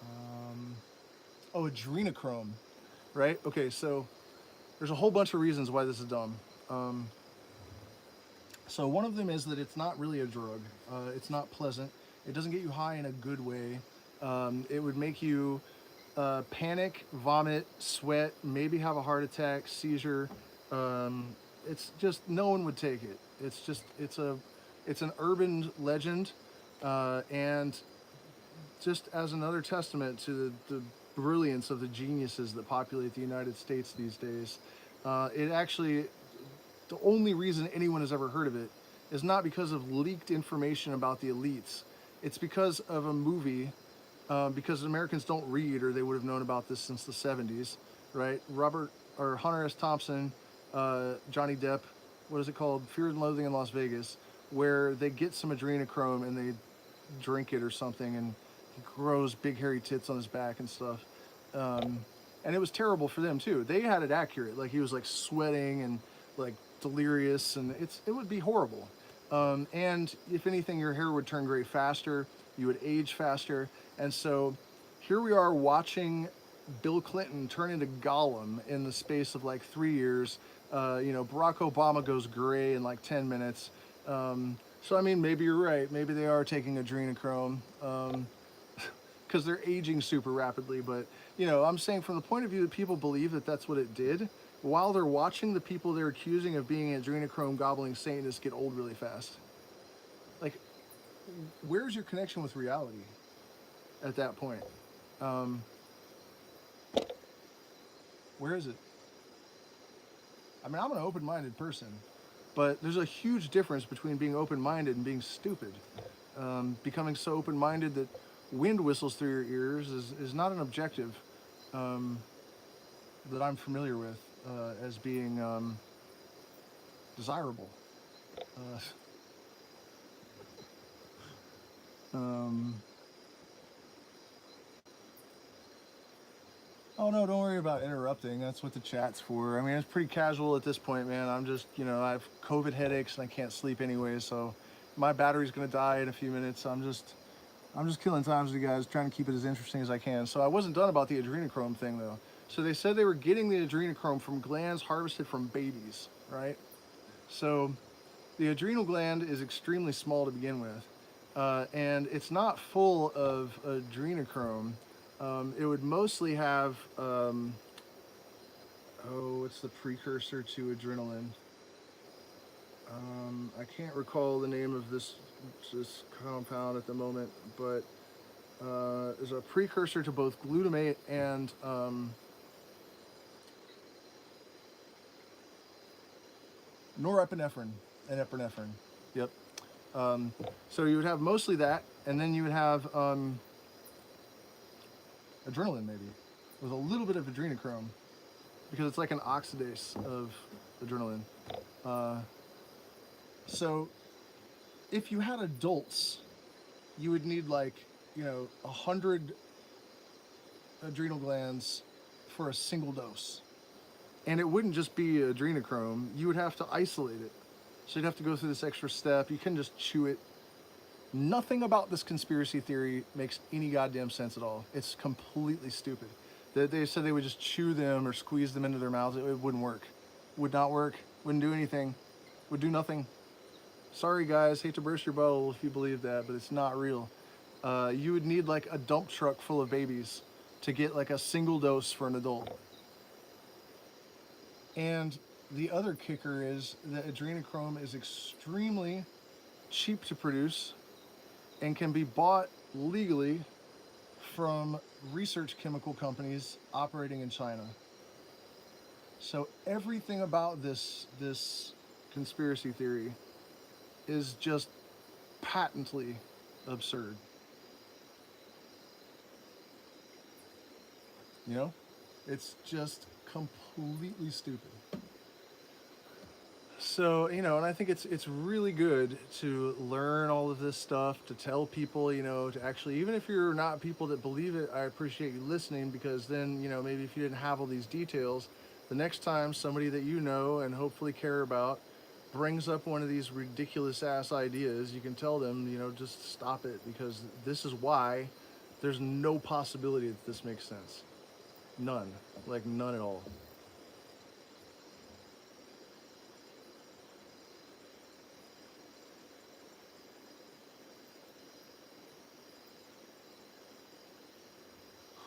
S1: Um, oh, adrenochrome, right? Okay, so there's a whole bunch of reasons why this is dumb. Um, So one of them is that it's not really a drug. It's not pleasant. It doesn't get you high in a good way. It would make you panic, vomit, sweat, maybe have a heart attack, seizure. Um, it's just no one would take it. It's an urban legend, and just as another testament to the brilliance of the geniuses that populate the United States these days. It actually The only reason anyone has ever heard of it is not because of leaked information about the elites. It's because of a movie, because Americans don't read, or they would have known about this since the 70s, right? Hunter S. Thompson, Johnny Depp, what is it called? Fear and Loathing in Las Vegas, where they get some adrenochrome and they drink it or something, and he grows big hairy tits on his back and stuff. Um, and it was terrible for them too. They had it accurate. Like, he was like sweating and like delirious, and it would be horrible. And if anything, your hair would turn gray faster. You would age faster. And so here we are watching Bill Clinton turn into Gollum in the space of like 3 years. Barack Obama goes gray in like 10 minutes. So I mean, maybe you're right. Maybe they are taking adrenochrome. Because they're aging super rapidly. But, I'm saying from the point of view that people believe that that's what it did, while they're watching the people they're accusing of being adrenochrome gobbling Satanists get old really fast. Like, where's your connection with reality at that point? Um, where is it? I mean, I'm an open-minded person, but there's a huge difference between being open-minded and being stupid. Becoming so open-minded that wind whistles through your ears is not an objective that I'm familiar with as being desirable. Uh, um, oh no, don't worry about interrupting. That's what the chat's for. I mean, it's pretty casual at this point, man. I'm just, I have COVID headaches and I can't sleep anyway, so my battery's gonna die in a few minutes. I'm just killing time with you guys, trying to keep it as interesting as I can. So I wasn't done about the adrenochrome thing though. So they said they were getting the adrenochrome from glands harvested from babies, right? So the adrenal gland is extremely small to begin with, and it's not full of adrenochrome. It would mostly have, what's the precursor to adrenaline? I can't recall the name of this compound at the moment, but is a precursor to both glutamate and norepinephrine and epinephrine. Yep. So you would have mostly that, and then you would have adrenaline maybe. with a little bit of adrenochrome because it's like an oxidase of adrenaline. So if you had adults, you would need like, 100 adrenal glands for a single dose. And it wouldn't just be adrenochrome, you would have to isolate it. So you'd have to go through this extra step. You couldn't just chew it. Nothing about this conspiracy theory makes any goddamn sense at all. It's completely stupid. They said they would just chew them or squeeze them into their mouths. It wouldn't work. Would not work. Wouldn't do anything. Would do nothing. Sorry guys, hate to burst your bubble if you believe that, but it's not real. You would need like a dump truck full of babies to get like a single dose for an adult. And the other kicker is that adrenochrome is extremely cheap to produce and can be bought legally from research chemical companies operating in China. So everything about this conspiracy theory is just patently absurd. You know? It's just completely stupid. So, and I think it's really good to learn all of this stuff, to tell people, to actually, even if you're not people that believe it, I appreciate you listening, because then, maybe if you didn't have all these details, the next time somebody that you know and hopefully care about brings up one of these ridiculous ass ideas, you can tell them, just stop it, because this is why there's no possibility that this makes sense. None. Like none at all.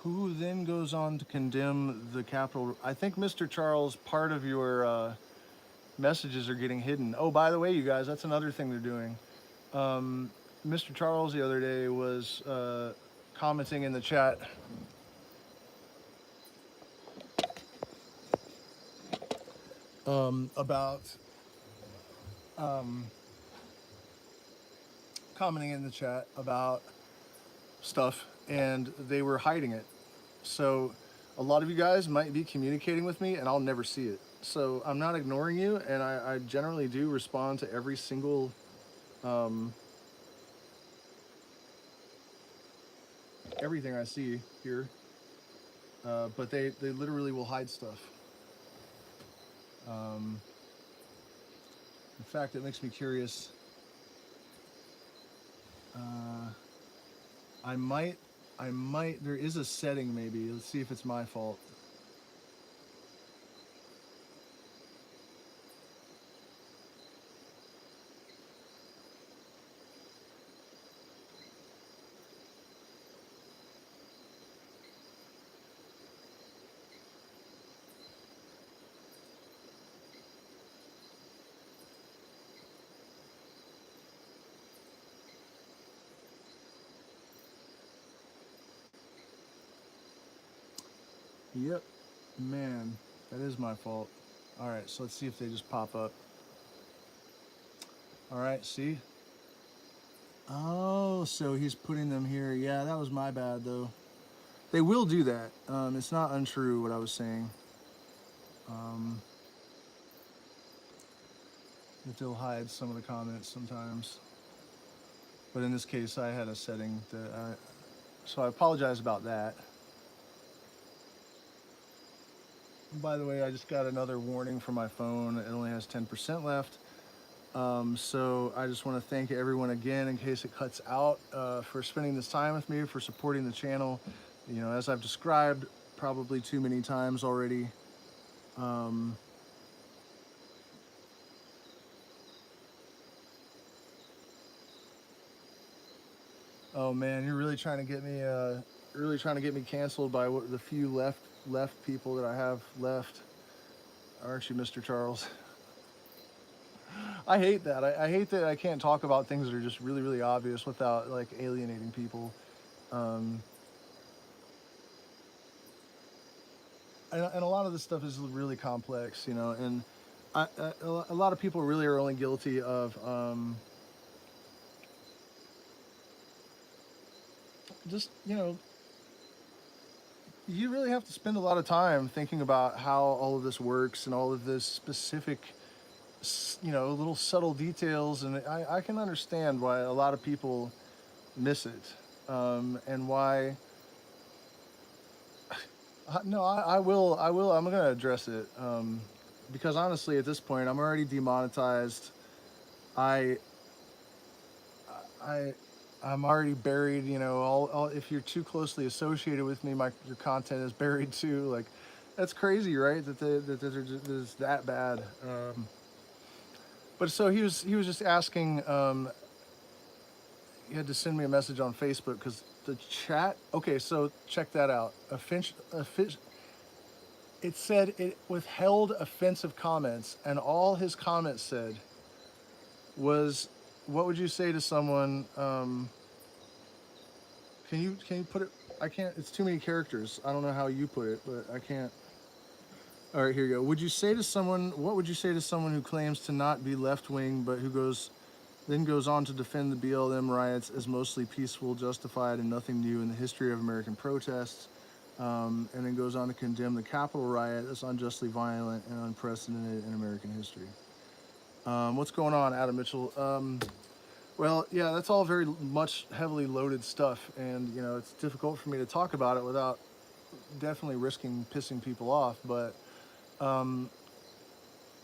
S1: Who then goes on to condemn the Capitol? I think, Mr. Charles, part of your messages are getting hidden. Oh, by the way, you guys, that's another thing they're doing. Mr. Charles the other day was commenting in the chat about commenting in the chat about stuff, and they were hiding it. So a lot of you guys might be communicating with me and I'll never see it. So I'm not ignoring you, and I generally do respond to every single everything I see here, but they literally will hide stuff. In fact, it makes me curious. I might, there is a setting maybe. Let's see if it's my fault. Yep, man, that is my fault. All right, so let's see if they just pop up. All right, see? Oh, so he's putting them here. Yeah, that was my bad, though. They will do that. It's not untrue what I was saying. That they'll hide some of the comments sometimes. But in this case, I had a setting that so I apologize about that. By the way, I just got another warning from my phone. It only has 10% left. So I just want to thank everyone again, in case it cuts out, for spending this time with me, for supporting the channel. As I've described probably too many times already, oh man, you're really trying to get me, canceled by the few left people that I have left, aren't you, Mr. Charles? I hate that. I hate that I can't talk about things that are just really, really obvious without like alienating people. And a lot of this stuff is really complex, and a lot of people really are only guilty of just, you really have to spend a lot of time thinking about how all of this works and all of this specific, little subtle details. And I can understand why a lot of people miss it, and why. No, I will. I will. I'm gonna address it, because honestly, at this point, I'm already demonetized. I I I'm already buried. If you're too closely associated with me, your content is buried too. Like, that's crazy, right? That it's that bad. But so he was just asking. He had to send me a message on Facebook because the chat. Okay, so check that out. It said it withheld offensive comments, and all his comments said was, "What would you say to someone?" Can you put it? I can't. It's too many characters. I don't know how you put it, but I can't. All right, here you go. Would you say to someone? What would you say to someone who claims to not be left wing, but who then goes on to defend the BLM riots as mostly peaceful, justified, and nothing new in the history of American protests? And then goes on to condemn the Capitol riot as unjustly violent and unprecedented in American history. What's going on, Adam Mitchell? Well, yeah, that's all very much heavily loaded stuff, and it's difficult for me to talk about it without definitely risking pissing people off. But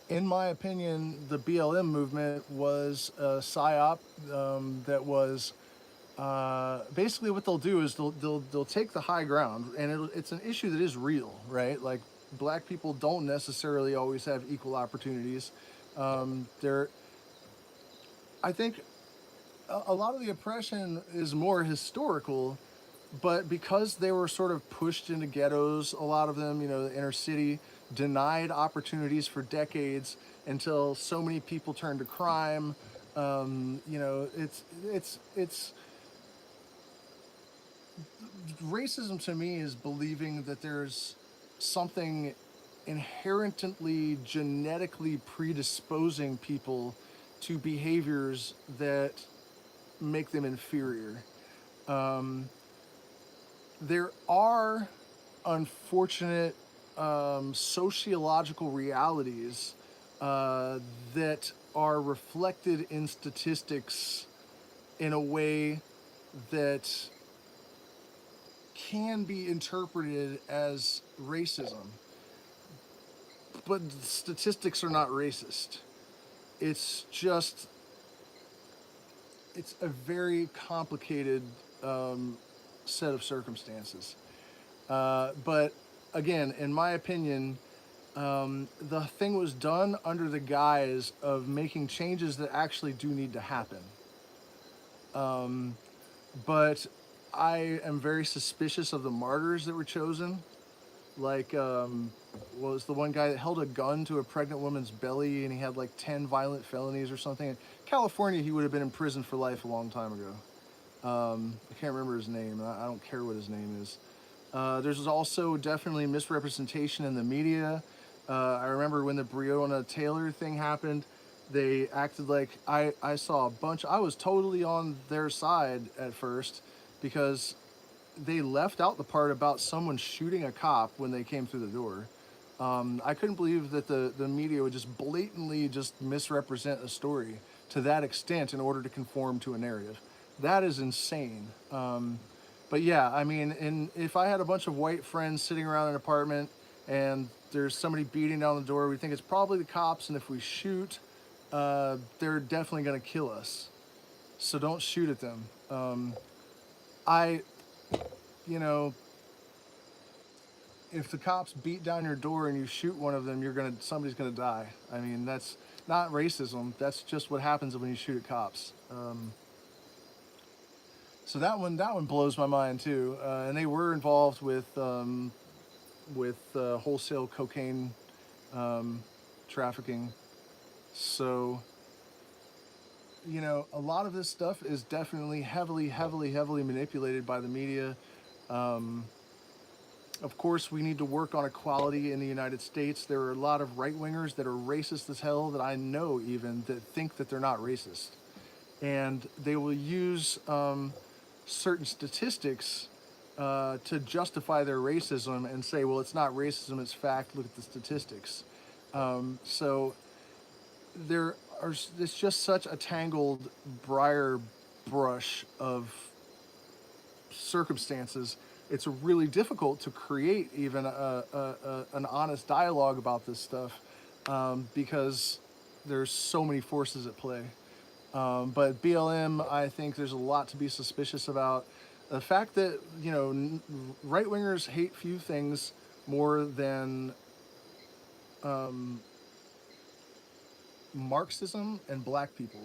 S1: in my opinion, the BLM movement was a psyop, that was basically what they'll do is they'll take the high ground, and it's an issue that is real, right? Like, black people don't necessarily always have equal opportunities. There, I think a lot of the oppression is more historical, but because they were sort of pushed into ghettos, a lot of them, the inner city, denied opportunities for decades until so many people turned to crime. It's racism to me is believing that there's something inherently genetically predisposing people to behaviors that make them inferior. Um, there are unfortunate sociological realities that are reflected in statistics in a way that can be interpreted as racism. But statistics are not racist. It's just, it's a very complicated set of circumstances. But again, in my opinion, the thing was done under the guise of making changes that actually do need to happen. But I am very suspicious of the martyrs that were chosen. Like, was the one guy that held a gun to a pregnant woman's belly, and he had like 10 violent felonies or something. In California, he would have been in prison for life a long time ago. I can't remember his name. I don't care what his name is. There's also definitely misrepresentation in the media. I remember when the Breonna Taylor thing happened, they acted like I saw a bunch. I was totally on their side at first because they left out the part about someone shooting a cop when they came through the door. I couldn't believe that the media would just blatantly just misrepresent a story to that extent in order to conform to a narrative. That is insane. But yeah, I mean, if I had a bunch of white friends sitting around an apartment and there's somebody beating down the door, we think it's probably the cops, and if we shoot, they're definitely going to kill us. So don't shoot at them. I, you know, if the cops beat down your door and you shoot one of them, somebody's gonna die. I mean, that's not racism. That's just what happens when you shoot at cops. So that one blows my mind too. And they were involved with wholesale cocaine trafficking. So a lot of this stuff is definitely heavily, heavily, heavily manipulated by the media. Of course, we need to work on equality in the United States. There are a lot of right-wingers that are racist as hell that I know even that think that they're not racist. And they will use certain statistics to justify their racism and say, well, it's not racism, it's fact, look at the statistics. So there are, it's just such a tangled briar brush of circumstances. It's really difficult to create even an honest dialogue about this stuff, because there's so many forces at play. But BLM, I think there's a lot to be suspicious about. The fact that, you know, right wingers hate few things more than Marxism and black people,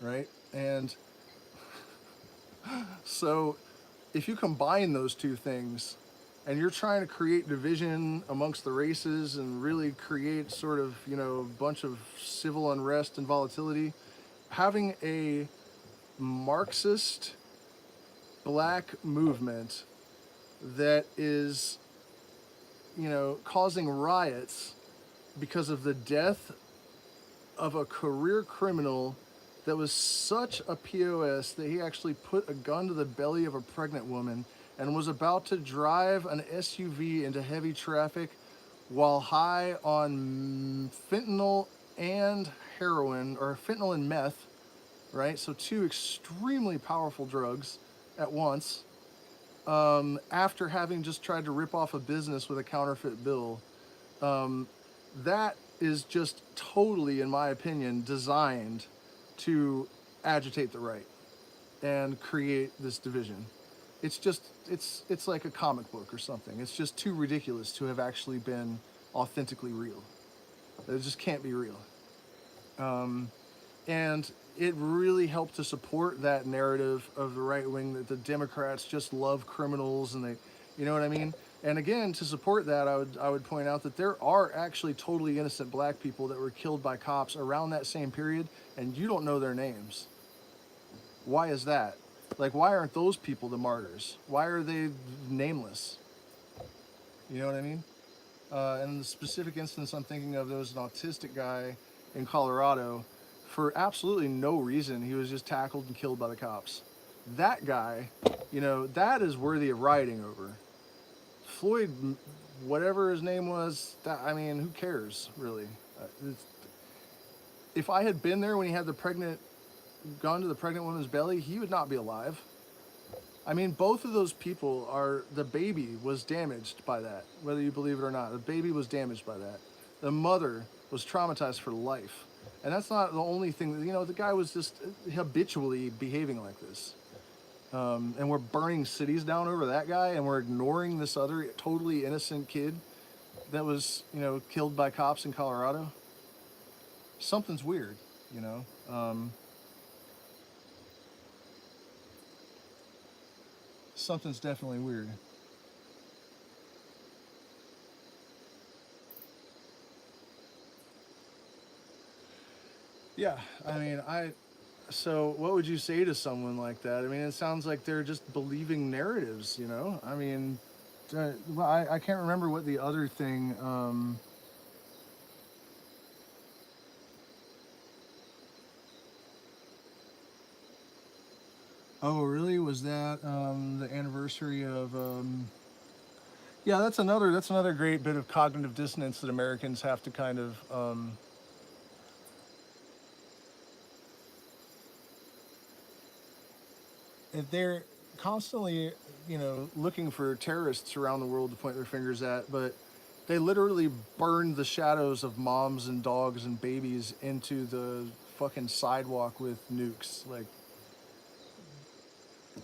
S1: right? And so if you combine those two things and you're trying to create division amongst the races and really create sort of, you know, a bunch of civil unrest and volatility, having a Marxist black movement that is, you know, causing riots because of the death of a career criminal that was such a POS that he actually put a gun to the belly of a pregnant woman and was about to drive an SUV into heavy traffic while high on fentanyl and heroin, or fentanyl and meth, right? So two extremely powerful drugs at once, after having just tried to rip off a business with a counterfeit bill. That is just totally, in my opinion, designed to agitate the right and create this division. It's just, it's like a comic book or something. It's just too ridiculous to have actually been authentically real. It just can't be real. And it really helped to support that narrative of the right wing that the Democrats just love criminals and they, you know what I mean? And again, to support that, I would point out that there are actually totally innocent black people that were killed by cops around that same period, and you don't know their names. Why is that? Like, why aren't those people the martyrs? Why are they nameless? You know what I mean? And the specific instance I'm thinking of, there was an autistic guy in Colorado. For absolutely no reason, he was just tackled and killed by the cops. That guy, you know, that is worthy of rioting over. Floyd, whatever his name was, that, I mean, who cares, really? If I had been there when he had gone to the pregnant woman's belly, he would not be alive. I mean, both of those people the baby was damaged by that, whether you believe it or not. The baby was damaged by that. The mother was traumatized for life. And that's not the only thing, you know, the guy was just habitually behaving like this. And we're burning cities down over that guy, and we're ignoring this other totally innocent kid that was, you know, killed by cops in Colorado. Something's weird, you know. Something's definitely weird. Yeah, I mean, so what would you say to someone like that? I mean, it sounds like they're just believing narratives, you know? I mean, well, I can't remember what the other thing, oh, really? Was that, the anniversary of, yeah, that's another great bit of cognitive dissonance that Americans have to kind of, if they're constantly, you know, looking for terrorists around the world to point their fingers at, but they literally burned the shadows of moms and dogs and babies into the fucking sidewalk with nukes. Like,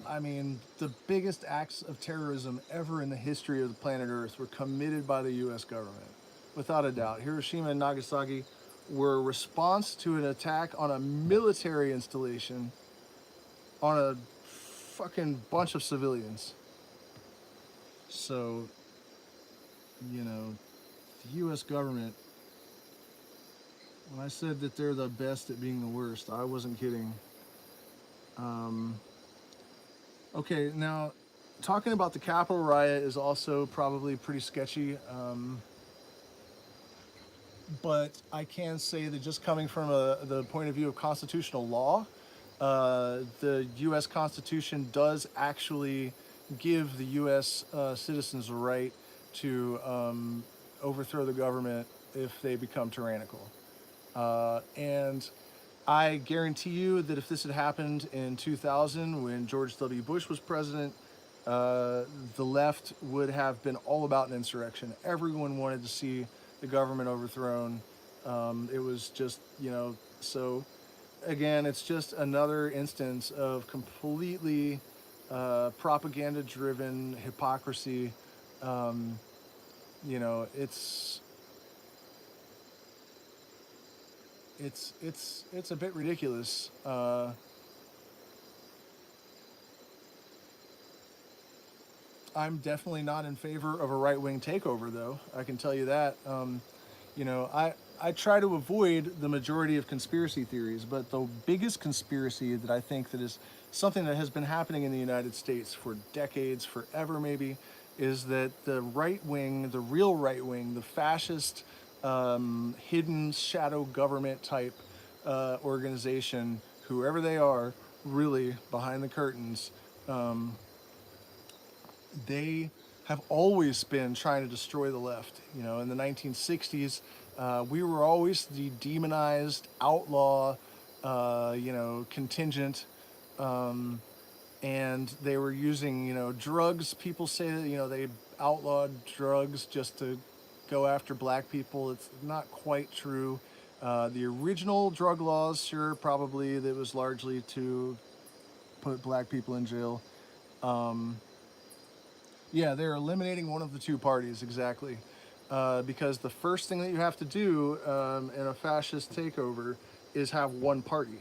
S1: I mean, the biggest acts of terrorism ever in the history of the planet Earth were committed by the US government, without a doubt. Hiroshima and Nagasaki were a response to an attack on a military installation on a fucking bunch of civilians. So, you know, the US government, when I said that they're the best at being the worst, I wasn't kidding. Okay, now, talking about the Capitol riot is also probably pretty sketchy. But I can say that just coming from the point of view of constitutional law, the U.S. Constitution does actually give the U.S. Citizens a right to overthrow the government if they become tyrannical. And I guarantee you that if this had happened in 2000 when George W. Bush was president, the left would have been all about an insurrection. Everyone wanted to see the government overthrown. It was just, so again, it's just another instance of completely propaganda-driven hypocrisy. Um, you know, it's a bit ridiculous. I'm definitely not in favor of a right-wing takeover, though. I can tell you that. I try to avoid the majority of conspiracy theories, but the biggest conspiracy that I think that is something that has been happening in the United States for decades, forever maybe, is that the right wing, the real right wing, the fascist, hidden shadow government type organization, whoever they are, really behind the curtains, they have always been trying to destroy the left. In the 1960s, we were always the demonized outlaw, contingent, and they were using, drugs. People say that, they outlawed drugs just to go after black people. It's not quite true. The original drug laws, sure, probably that was largely to put black people in jail. Yeah, they're eliminating one of the two parties, exactly. Because the first thing that you have to do in a fascist takeover is have one party.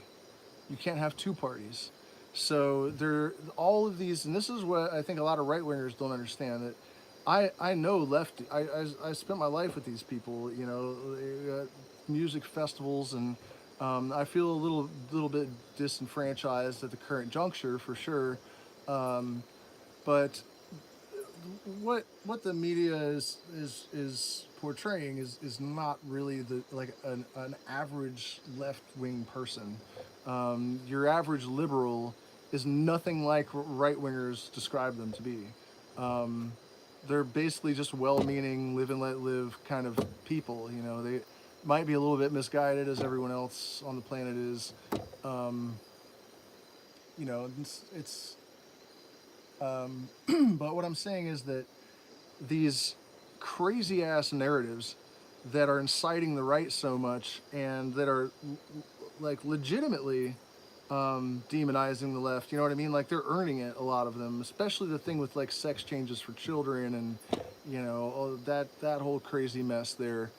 S1: You can't have two parties. So there, all of these, and this is what I think a lot of right wingers don't understand. That I know lefty. I spent my life with these people. Music festivals, and I feel a little bit disenfranchised at the current juncture for sure. But what the media is portraying is not really the like an average left wing person. Your average liberal is nothing like right wingers describe them to be. They're basically just well-meaning, live and let live kind of people. They might be a little bit misguided as everyone else on the planet is. Um, it's but what I'm saying is that these crazy ass narratives that are inciting the right so much and that are like legitimately demonizing the left, you know what I mean? Like they're earning it, a lot of them, especially the thing with like sex changes for children and all that whole crazy mess there.